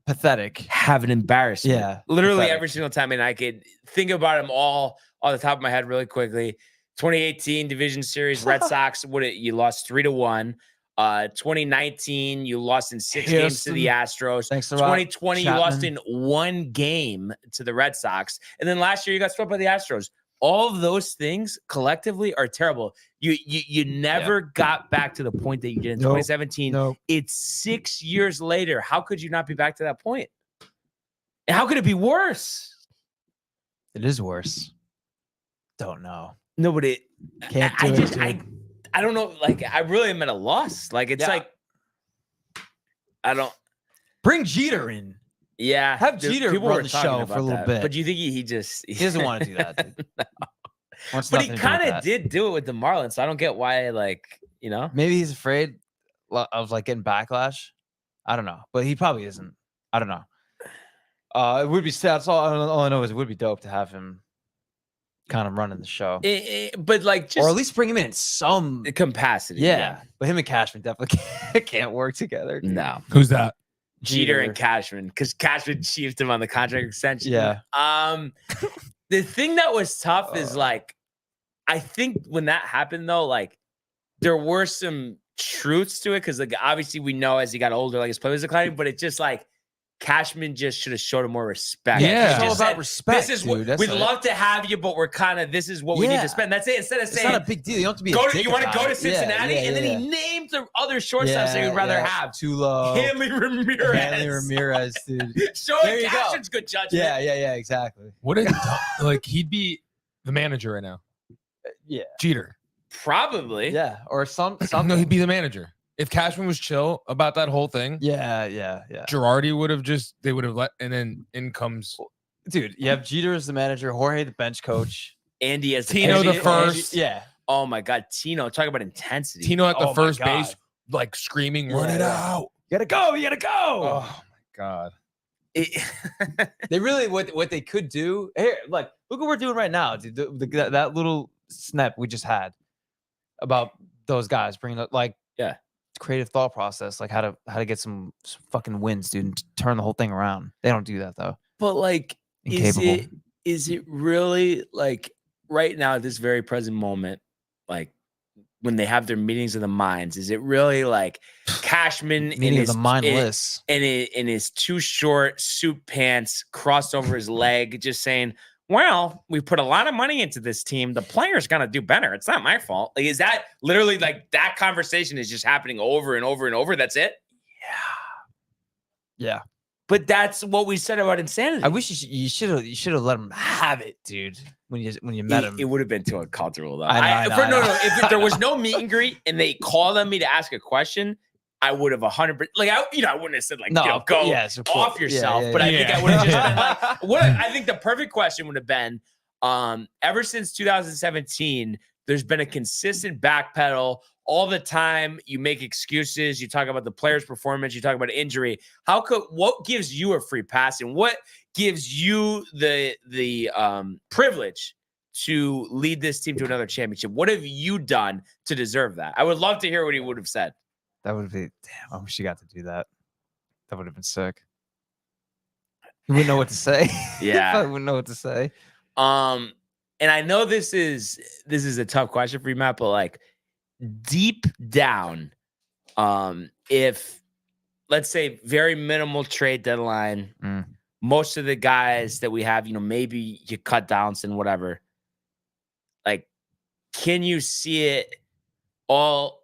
Pathetic. Have an embarrassment. Yeah. Literally pathetic. every single time. And I could think about them all on the top of my head really quickly. 2018 Division Series, Red Sox, you lost 3-1. 2019, you lost in 6 games to the Astros. Thanks a lot, 2020, you lost Chapman. in 1 game to the Red Sox. And then last year, you got swept by the Astros. All of those things collectively are terrible. You never got back to the point that you did in 2017. Nope. It's 6 years later. How could you not be back to that point? And how could it be worse? It is worse. Don't know. No, but it Can't do it, dude. I don't know. Like, I really am at a loss. Like, it's like, I don't. Bring Jeter in. Yeah. Have Jeter people run were the talking show about for a little that. bit. But do you think he just. He doesn't want to do that, dude. Wants But he nothing to do with kind of that. did do it with the Marlins. So I don't get why, like, you know? Maybe he's afraid of like getting backlash. I don't know, but he probably isn't. I don't know. It would be sad. That's all I know is it would be dope to have him kind of running the show, But, like, just. or at least bring him in some capacity. Yeah, but him and Cashman definitely can't work together. Dude. No. Who's that? Jeter and Cashman, because Cashman chiefed him on the contract extension. Yeah. The thing that was tough is, like, I think when that happened, though, like, there were some truths to it, because, like, obviously we know as he got older, like, his play was declining, but it's just like Cashman just should have showed him more respect. Yeah. He It's all just about said, respect, This is dude. what That's we'd it. love to have you, but we're kind of, this is what we need Yeah. to spend. That's it. Instead of It's saying, not a big deal. You don't have to be. go a to, dick you want to about go to it. Cincinnati, and then he named the other shortstops that he'd rather have. Tulo, Hanley Ramirez. Hanley Ramirez, dude. There Showing you go. Cashman's good judgment. Yeah, exactly. What a like he'd be the manager right now. Yeah, Jeter. Probably. yeah, or something. No, he'd be the manager. If Cashman was chill about that whole thing, Yeah. Girardi would have they would have let, and then in comes Dude, you have Jeter as the manager, Jorge the bench coach, Andy as the Tino pitcher. the first. Yeah, Oh my God, Tino! Talk about intensity. Tino at the Oh my first God. base, like screaming, "Run it Yeah. out!" you gotta go. Oh my God. They really what they could do here. Like, look what we're doing right now, dude. That little snap we just had about those guys bringing up, like, creative thought process, like how to get some fucking wins, dude, and turn the whole thing around. They don't do that though. But, like, Incapable. is it really, like, right now at this very present moment, like, when they have their meetings of the minds, is it really like Cashman Meaning of the mindless. in his too short suit pants crossed over his leg, just saying, well, we put a lot of money into this team. The player's gonna do better. It's not my fault. Like, is that literally, like, that conversation is just happening over and over and over? That's it. Yeah. But that's what we said about insanity. I wish you should have let him have it, dude. When you met him, It would have been too uncomfortable, though. I know. No. If there was no meet and greet and they called on me to ask a question, I would have 100%. Like, I wouldn't have said, like, go yes, of course. off yourself. Yeah, But I think yeah. I would have just been like, what? I think the perfect question would have been, ever since 2017, there's been a consistent backpedal all the time. You make excuses. You talk about the player's performance. You talk about injury. What gives you a free pass, and what gives you the privilege to lead this team to another championship? What have you done to deserve that? I would love to hear what he would have said. that would be damn. I wish you got to do that. That would have been sick. He wouldn't know what to say. Yeah. I wouldn't know what to say. And I know this is a tough question for you, Matt, but, like, deep down, if, let's say, very minimal trade deadline, most of the guys that we have, maybe you cut down and whatever, like, can you see it all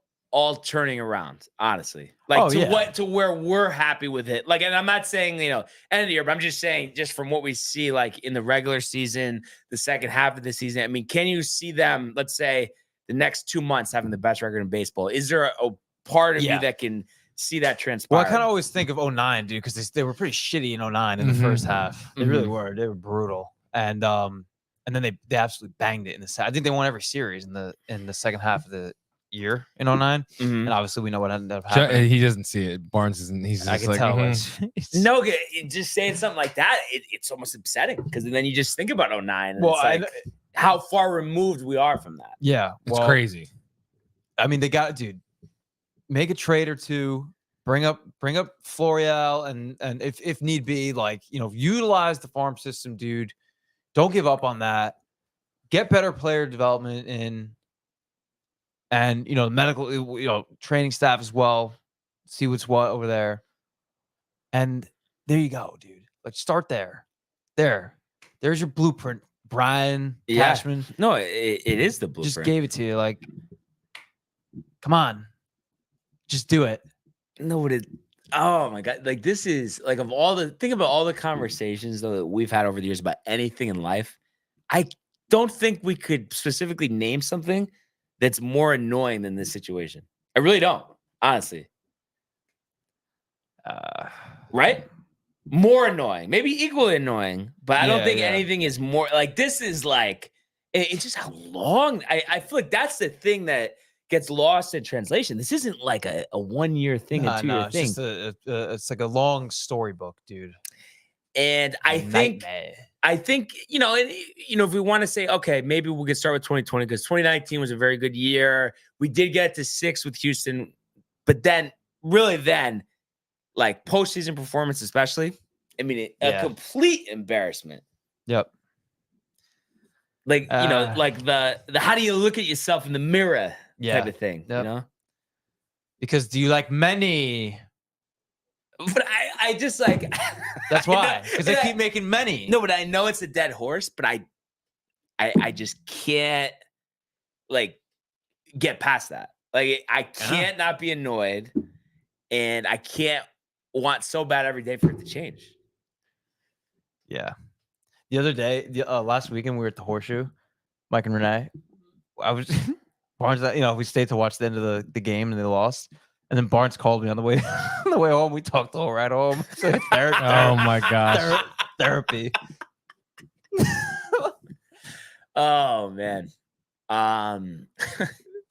turning around, honestly? Like, to where we're happy with it. Like, and I'm not saying, end of the year, but I'm just saying, just from what we see, like, in the regular season, the second half of the season, I mean, can you see them, let's say, the next 2 months having the best record in baseball? Is there a part of you that can see that transpire? Well, I kind of always think of 09, dude, because they were pretty shitty in 09 in the first half. They really were. They were brutal. And then they absolutely banged it in the I think they won every series in the second half of the year in 09. And obviously we know what ended up happening. He doesn't see it. Barnes isn't. He's just I can like, tell. No, just saying something like that, it's almost upsetting, because then you just think about 09 and Well, it's like how far removed we are from that. Yeah. it's crazy. I mean, they got, dude, make a trade or two, bring up Florial, and if need be, like, utilize the farm system, dude. Don't give up on that. Get better player development in. and medical, training staff as well. See what's what over there, and there you go, dude. Like start there. There's your blueprint, Brian Cashman. No, it is the blueprint. Just gave it to you. Like, come on, just do it. No, but oh my God. Like this is like think about all the conversations though that we've had over the years about anything in life. I don't think we could specifically name something that's more annoying than this situation. I really don't, honestly. Right? More annoying, maybe equally annoying, but I don't think anything is more like this is like it's just how long I feel like that's the thing that gets lost in translation. This isn't like a 1 year thing, a 2 year it's thing. Just it's like a long storybook, dude. And I think, if we want to say, okay, maybe we could start with 2020 because 2019 was a very good year. We did get to 6 with Houston, but then like postseason performance, especially, I mean, a complete embarrassment. Yep. Like, like the how do you look at yourself in the mirror type of thing, Because do you like many? But I just like that's why because they keep making many. No, but I know it's a dead horse, but I just can't like get past that. Like I can't not be annoyed, and I can't want so bad every day for it to change. Yeah. The other day, last weekend, we were at the Horseshoe, Mike and Renee. I was Barnes. We stayed to watch the end of the game, and they lost. And then Barnes called me on the way home. We talked the whole ride home. So Oh my gosh, therapy. Oh man.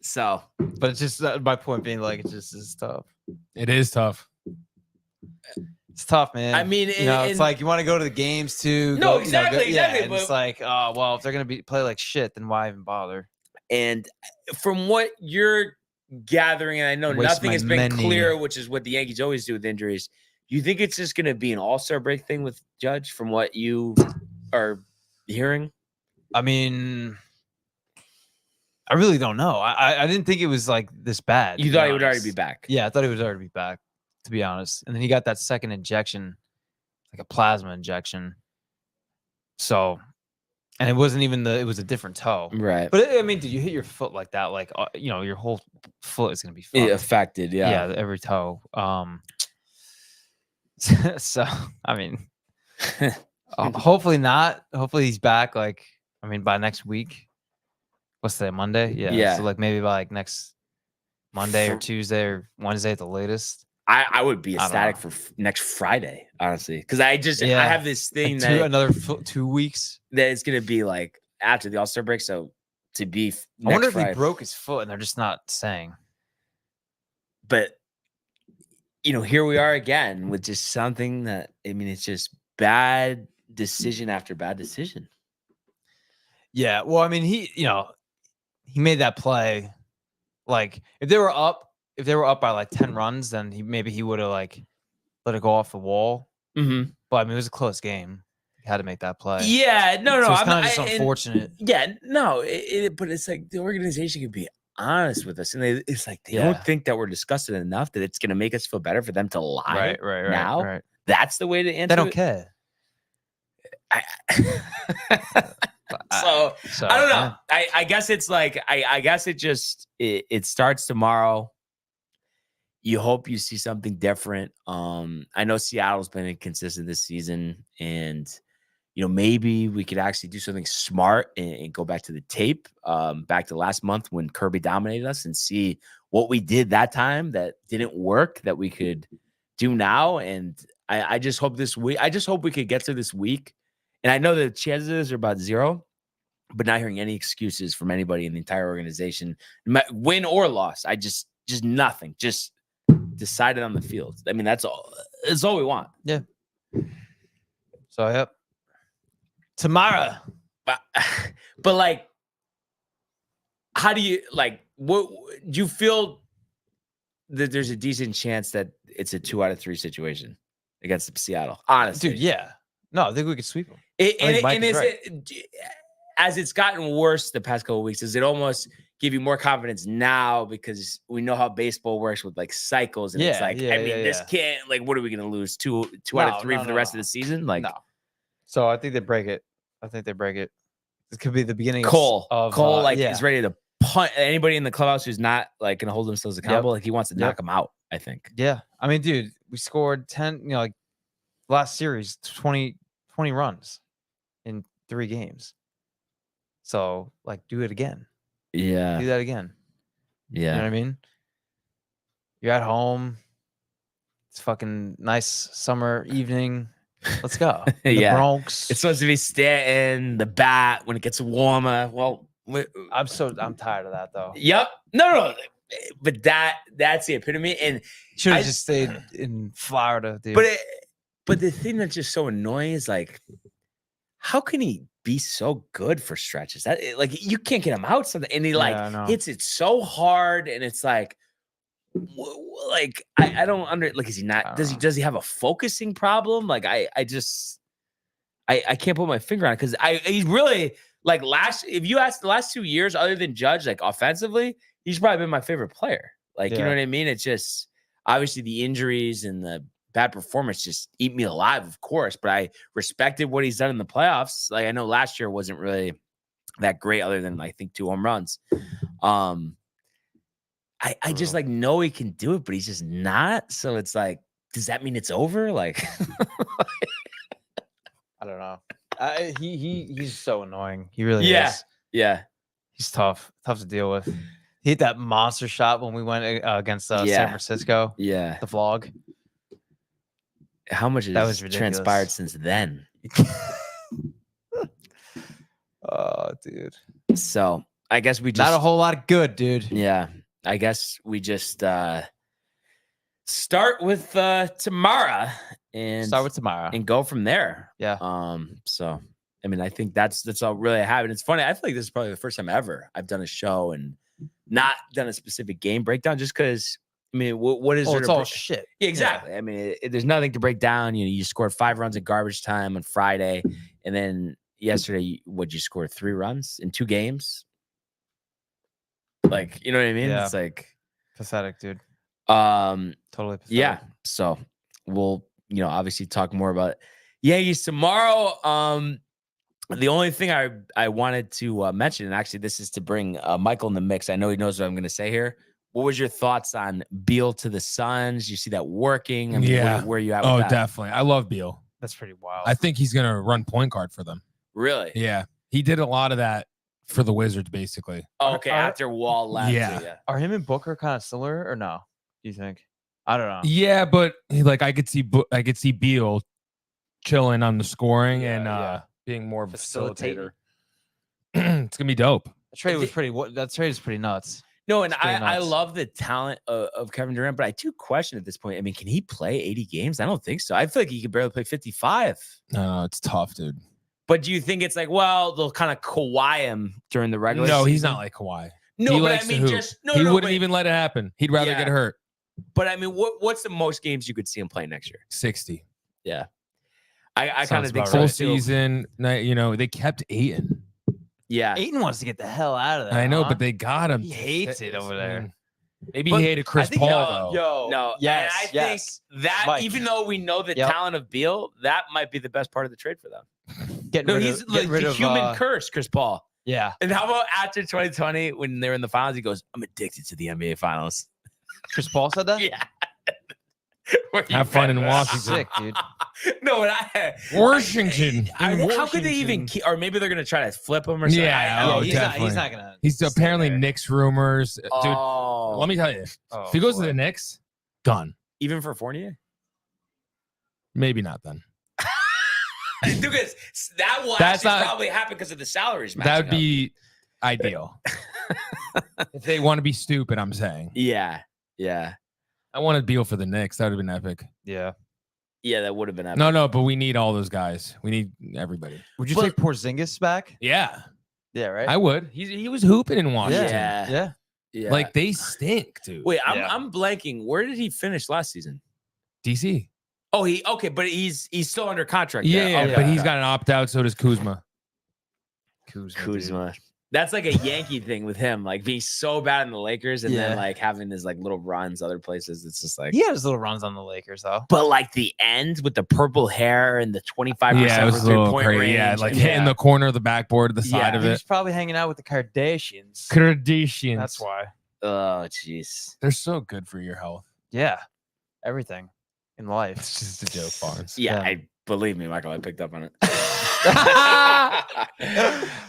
So, but it's just my point being like it's tough. It is tough. It's tough, man. I mean, it's like you want to go to the games too. No, exactly. And it's like, oh well, if they're gonna play like shit, then why even bother? And from what you're gathering, and I know nothing has been clear, which is what the Yankees always do with injuries. You think it's just gonna be an all-star break thing with Judge, from what you are hearing? I mean, I really don't know. I didn't think it was like this bad. You thought he would already be back? Yeah, I thought he would already be back, to be honest. And then he got that second injection, like a plasma injection. So, and it wasn't even it was a different toe. Right. But I mean, did you hit your foot like that? Like, your whole foot is going to be fucked. Affected. Yeah. Yeah, every toe. So, I mean, hopefully not. Hopefully he's back. Like, I mean, by next week. What's today? Monday? Yeah. So like maybe by like next Monday or Tuesday or Wednesday at the latest. I would be ecstatic for next Friday, honestly, because I have this thing like another 2 weeks that is going to be like after the All-Star break. So to be, I wonder if he broke his foot and they're just not saying. But here we are again with just something that it's just bad decision after bad decision. Yeah, well, I mean, he made that play. Like, if they were up by like 10 runs, then he would have like let it go off the wall. Mm-hmm. But I mean, it was a close game. He had to make that play. Yeah, no, so it's kind of just unfortunate. But it's like the organization could be honest with us, and it's like they don't think that we're disgusted enough that it's going to make us feel better for them to lie. Right. Now, right. That's the way to answer. They don't care. So I don't know. I guess it's like I guess it just it starts tomorrow. You hope you see something different. I know Seattle's been inconsistent this season, and maybe we could actually do something smart and go back to the tape, back to last month when Kirby dominated us, and see what we did that time that didn't work that we could do now. And I just hope this week. I just hope we could get through this week. And I know the chances are about 0, but not hearing any excuses from anybody in the entire organization, win or loss. I just nothing. Just decided on the field. I mean, that's all. It's all we want. Yeah. So yep. Tomorrow, but like, how do you like? What do you feel that there's a decent chance that it's a 2 out of 3 situation against Seattle? Honestly, dude. Yeah. No, I think we could sweep them. As it's gotten worse the past couple of weeks, is it almost give you more confidence now because we know how baseball works with like cycles, and it's Yeah, like, yeah, I mean, yeah, this yeah. can't, like, what are we gonna lose? Two out of three for the rest of the season? Like No. So I think they break it. This could be the beginning Cole like yeah. is ready to punt anybody in the clubhouse who's not like gonna hold themselves accountable. Like he wants to knock them out, I think. Yeah. I mean, dude, we scored 10, like last series, 20 runs in 3 games. So like do it again. Yeah. Do that again. Yeah. You know what I mean? You're at home. It's fucking nice summer evening. Let's go. In the Bronx. It's supposed to be Stanton, the bat when it gets warmer. Well, I'm tired of that though. Yep. No. But that's the epitome. And Should have just stayed in Florida, dude. But the thing that's just so annoying is like, how can he be so good for stretches? That like you can't get him out something, and he hits it so hard, and it's like I don't like, is he not? Does he have a focusing problem? Like I can't put my finger on it because he's really like if you ask the last 2 years, other than Judge, like offensively, he's probably been my favorite player. Like you know what I mean? It's just obviously the injuries and the bad performance just eat me alive, of course. But I respected what he's done in the playoffs. Like I know last year wasn't really that great, other than I think 2 home runs. I just like know he can do it, but he's just not. So it's like, does that mean it's over? Like, I don't know. He's so annoying. He really is. Yeah. He's tough to deal with. He hit that monster shot when we went against San Francisco. Yeah. The vlog. How much has transpired since then? Oh, dude. So I guess we just not a whole lot of good, dude. Yeah. I guess we just start with tomorrow and go from there. Yeah. So I mean, I think that's all really I have. And it's funny. I feel like this is probably the first time ever I've done a show and not done a specific game breakdown, just because. I mean, what is there? It's all shit. Yeah, exactly. Yeah. I mean, there's nothing to break down. You know, you scored 5 runs in garbage time on Friday, and then yesterday, you scored 3 runs in 2 games? Like, you know what I mean? Yeah. It's like pathetic, dude. Totally pathetic. Yeah. So we'll, obviously talk more about Yankees tomorrow. The only thing I wanted to mention, and actually this is to bring Michael in the mix. I know he knows what I'm going to say here. What was your thoughts on Beal to the Suns? You see that working? I mean, where are you at with that? Definitely. I love Beal. That's pretty wild. I think he's going to run point guard for them. Really? Yeah. He did a lot of that for the Wizards, basically. Oh, okay, after Wall left. Yeah. Are him and Booker kind of similar or no? Do you think? I don't know. Yeah, but like I could see Beal chilling on the scoring and being more of a facilitator. It's gonna be dope. That trade is pretty nuts. No, and I love the talent of Kevin Durant, but I do question at this point. I mean, can he play 80 games? I don't think so. I feel like he could barely play 55. No, it's tough, dude. But do you think it's like, well, they'll kind of Kawhi him during the regular season? No, he's not like Kawhi. No, he but likes I mean, he wouldn't even let it happen. He'd rather get hurt. But I mean, what's the most games you could see him play next year? 60. Yeah. I kind of think full season. They kept Ayton. Yeah. Ayton wants to get the hell out of there. I know, but they got him. He hates it over there. Maybe he hated Chris Paul, though. No. Yes. I think that, Mike, even though we know the talent of Beal, that might be the best part of the trade for them. He's like the human curse, Chris Paul. Yeah. And how about after 2020, when they're in the finals, he goes, "I'm addicted to the NBA finals." Chris Paul said that? Yeah. Have fun in Washington. Sick, dude. No, but Washington. How could they even keep, or maybe they're going to try to flip him or something? Yeah, he's not going to. He's apparently Knicks rumors. Dude, let me tell you. If he goes to the Knicks, done. Even for Fournier? Maybe not then. Because that will probably happen because of the salaries. That would be ideal. If they want to be stupid, I'm saying. Yeah. Yeah. I wanted Beal for the Knicks. That would have been epic. Yeah. Yeah, that would have been epic. No, but we need all those guys. We need everybody. Would you take Porzingis back? Yeah. Yeah, right? I would. He was hooping in Washington. Yeah. Like, they stink, dude. Wait, I'm blanking. Where did he finish last season? DC. Oh, but he's still under contract. Yeah, but he's got an opt-out, so does Kuzma. Kuzma. That's like a Yankee thing with him, like being so bad in the Lakers and then Yeah. like having his like little runs other places. It's just like, He had his little runs on the Lakers though. but like the end with the purple hair and the 25% Yeah, it was for a little 3-point crazy. range. Yeah, like and- hitting the corner of the backboard, the side Yeah. of He it. was probably hanging out with the Kardashians. Kardashians. That's why. Oh, jeez. They're so good for your health. Yeah, everything in life. It's just a joke, Barnes. Yeah, Yeah. I believe me, Michael. I picked up on it. oh,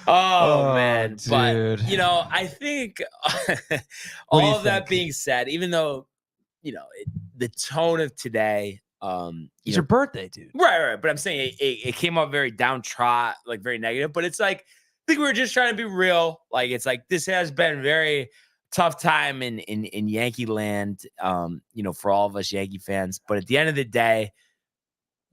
Oh, man, but dude. you know, I think do you all of that think? being said, even though the tone of today, you It's know, your birthday, dude. right, but I'm saying it came up very downtrodden, like very negative. But it's like I think we were just trying to be real. Like it's like this has been very tough time in Yankee land, for all of us Yankee fans. But at the end of the day,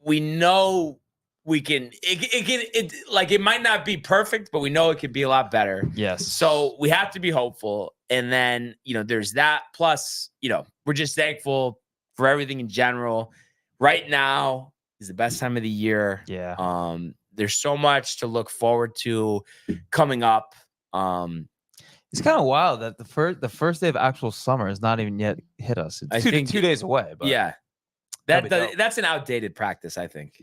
we know we can. It might not be perfect, but we know it could be a lot better. Yes. So we have to be hopeful. And then, there's that. Plus, we're just thankful for everything in general. Right now is the best time of the year. Yeah. There's so much to look forward to coming up. It's kind of wild that the first day of actual summer is not even yet hit us. It's I two, think- 2 days away. But Yeah. that'd be dope. That's an outdated practice, I think.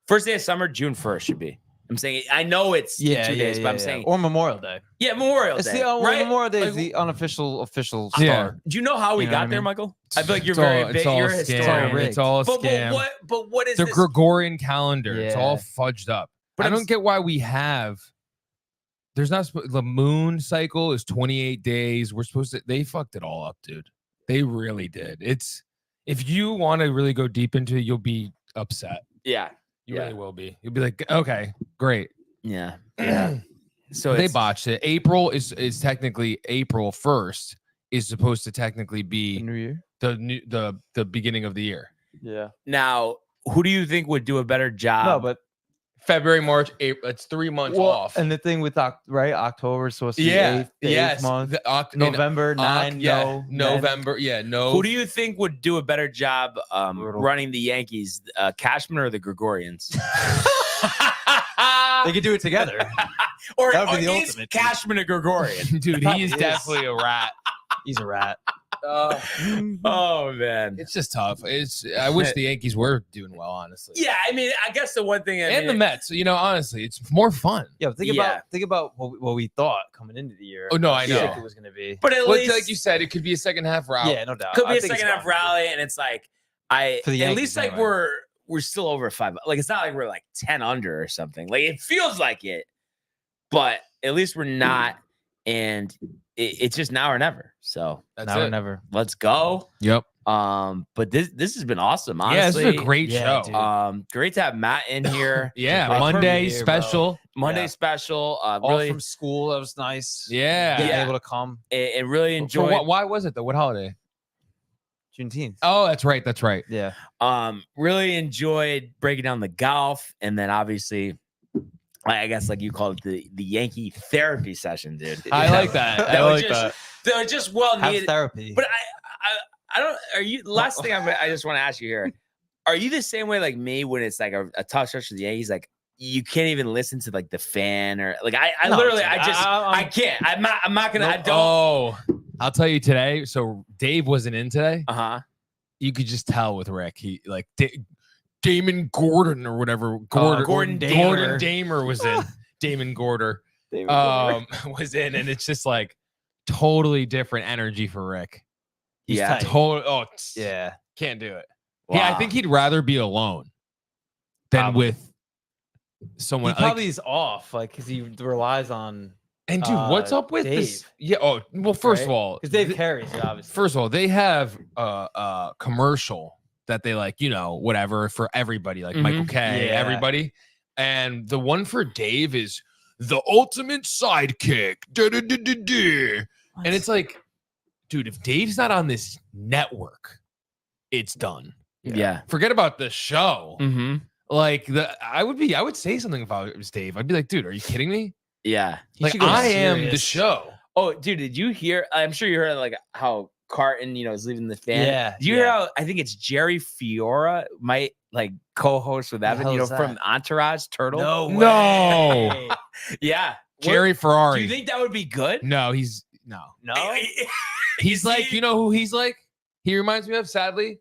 First day of summer, June 1st should be. I'm saying I know it's 2 days, but I'm saying or Memorial Day. Memorial It's Day. the right? Memorial Day is Like, the unofficial start. Yeah. Do you know how we You know what got I there, mean? Michael? I feel like you're It's all- very it's big. all You're a a historian. scam. rigged. It's all a But scam. what is The this? Gregorian calendar. It's all Yeah. fudged up. But I I'm don't get why we have. There's not the moon cycle is 28 days. We're supposed to. They fucked it all up, dude. They really did. It's if you want to really go deep into it, you'll be upset. Yeah. You Yeah. really will be. You'll be like, okay, great. Yeah. Yeah. So They it's- botched it. April is technically April 1st is supposed to technically The be New Year. the beginning of the year. Yeah. Now, who do you think would do a better job? No, but February, March, April. It's 3 months off. And the thing with October is supposed to be yeah, the eighth month. in November 9. yeah, no. November. Yeah, no. who do you think would do a better job Brutal. running the Yankees, Cashman or the Gregorians? They could do it together. or that would be the is ultimate. Cashman a Gregorian? Dude, he is He is. definitely a rat. He's a rat. Oh man. It's just tough. I wish the Yankees were doing well, honestly. Yeah, I mean, I guess the one thing And the Mets. Honestly, it's more fun. Yeah, but think Yeah. about what we thought coming into the year. Oh no, I How know. sick it was going to be. but at Well, least like you said, it could be a second half route. Yeah, no doubt. could be I a think it's second half fine. rally, and it's like For the at Yankees, least like anyway. we're still over 5. Like it's not like we're like 10 under or something. Like it feels like it, but at least we're not, and it's just now or never. So That's Now or it. never. let's go. Yep. But this has been awesome. Yeah, this Honestly, is a great Yeah, show. dude. great to have Matt in here. Yeah, Great Monday premiere, bro. special. Monday Yeah. special. All Really, from school. That was nice. Yeah. Being Yeah. able to come. and really For enjoy. why was it though? What holiday? Juneteenth. Oh, that's right. That's right. Yeah. Really enjoyed breaking down the golf, and then obviously, I guess like you call it the Yankee therapy session, dude. I like that. That I was like just- that. They were just well Have needed. therapy. But I don't. Are you? Last thing I just want to ask you here: are you the same way like me when it's like a tough stretch for the Yankees? Like you can't even listen to like the fan or like I No, literally dude, I can't. I'm not gonna. I don't. Oh, I'll tell you today. So Dave wasn't in today. Uh huh. You could just tell with Rick. He like Damon Gordon or whatever. Gordon Damer. Damer was in. Damon Gorder was in, and it's just like totally different energy for Rick. He's Yeah. tight. Yeah. Can't do it. Yeah, I Wow. think he'd rather be alone than Probably. with someone. He probably is off, like, because he relies on. And dude, what's up with this? Dave. Yeah. Oh, well, first of Right? all, Because Dave carries it, obviously. first of all, they have a commercial that they like, whatever for everybody, like Michael K, Yeah. everybody. And the one for Dave is the ultimate sidekick. Da-da-da-da-da. And it's like, dude, if Dave's not on this network, it's done. Yeah. Forget about the show. Mm-hmm. Like I would say something if I was Dave. I'd be like, dude, are you kidding me? Yeah. He Like should go I am the serious. show. Oh, dude, did you hear? I'm sure you heard like how Carton, is leaving the fan. Yeah, Do you hear yeah. how I think it's Jerry Fiora might like co-host with the Evan, hell is from that? Entourage Turtle? No. No. way. Yeah. Jerry Ferrari. Do you think that would be good? No, he's no. He's Like, you know who he's like? He reminds me of, sadly,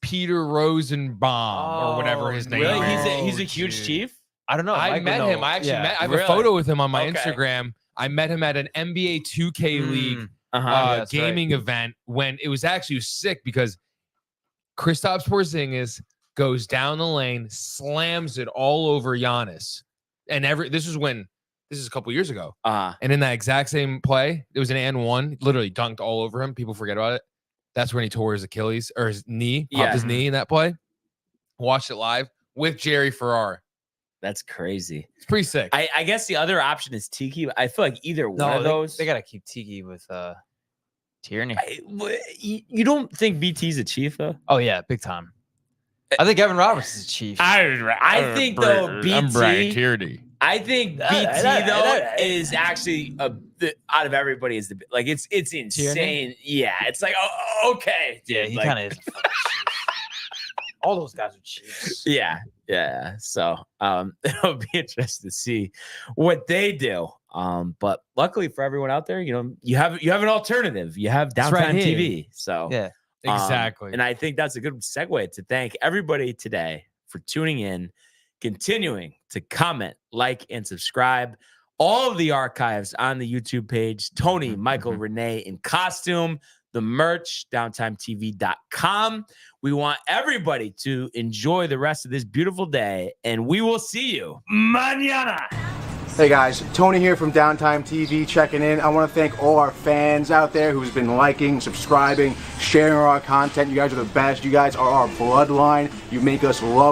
Peter Rosenbaum or whatever his name Really? is. He's a huge chief. I don't know. I met him. I actually met. I have Really? a photo with him on my Okay. Instagram. I met him at an NBA 2K League that's gaming event when it was actually sick because Kristaps Porzingis goes down the lane, slams it all over Giannis, and this is a couple years ago. And in that exact same play, it was an and one, literally dunked all over him. People forget about it. That's when he tore his Achilles or his knee, popped his knee in that play. Watched it live with Jerry Ferrari. That's crazy. It's pretty sick. I guess the other option is Tiki. But I feel like either one of those. They gotta keep Tiki with Tierney. You don't think BT's a chief though? Oh yeah, big time. I think Evan Roberts is a chief. I think though BT. I'm Brian Tierney. I think BT though is actually out of everybody is it's insane. Tierney? Yeah, it's like okay. Yeah, dude, he like, kind of is. A fucking chief. All those guys are chiefs. Yeah. So it'll be interesting to see what they do. But luckily for everyone out there, you have an alternative. You have It's right Downtime here. TV. So Yeah. Exactly. And I think that's a good segue to thank everybody today for tuning in, continuing to comment, like, and subscribe. All of the archives on the YouTube page. Tony, Michael, Renee in costume. The merch, downtimetv.com. We want everybody to enjoy the rest of this beautiful day, and we will see you mañana. Hey guys, Tony here from Downtime TV checking in. I want to thank all our fans out there who's been liking, subscribing, sharing our content. You guys are the best. You guys are our bloodline. You make us love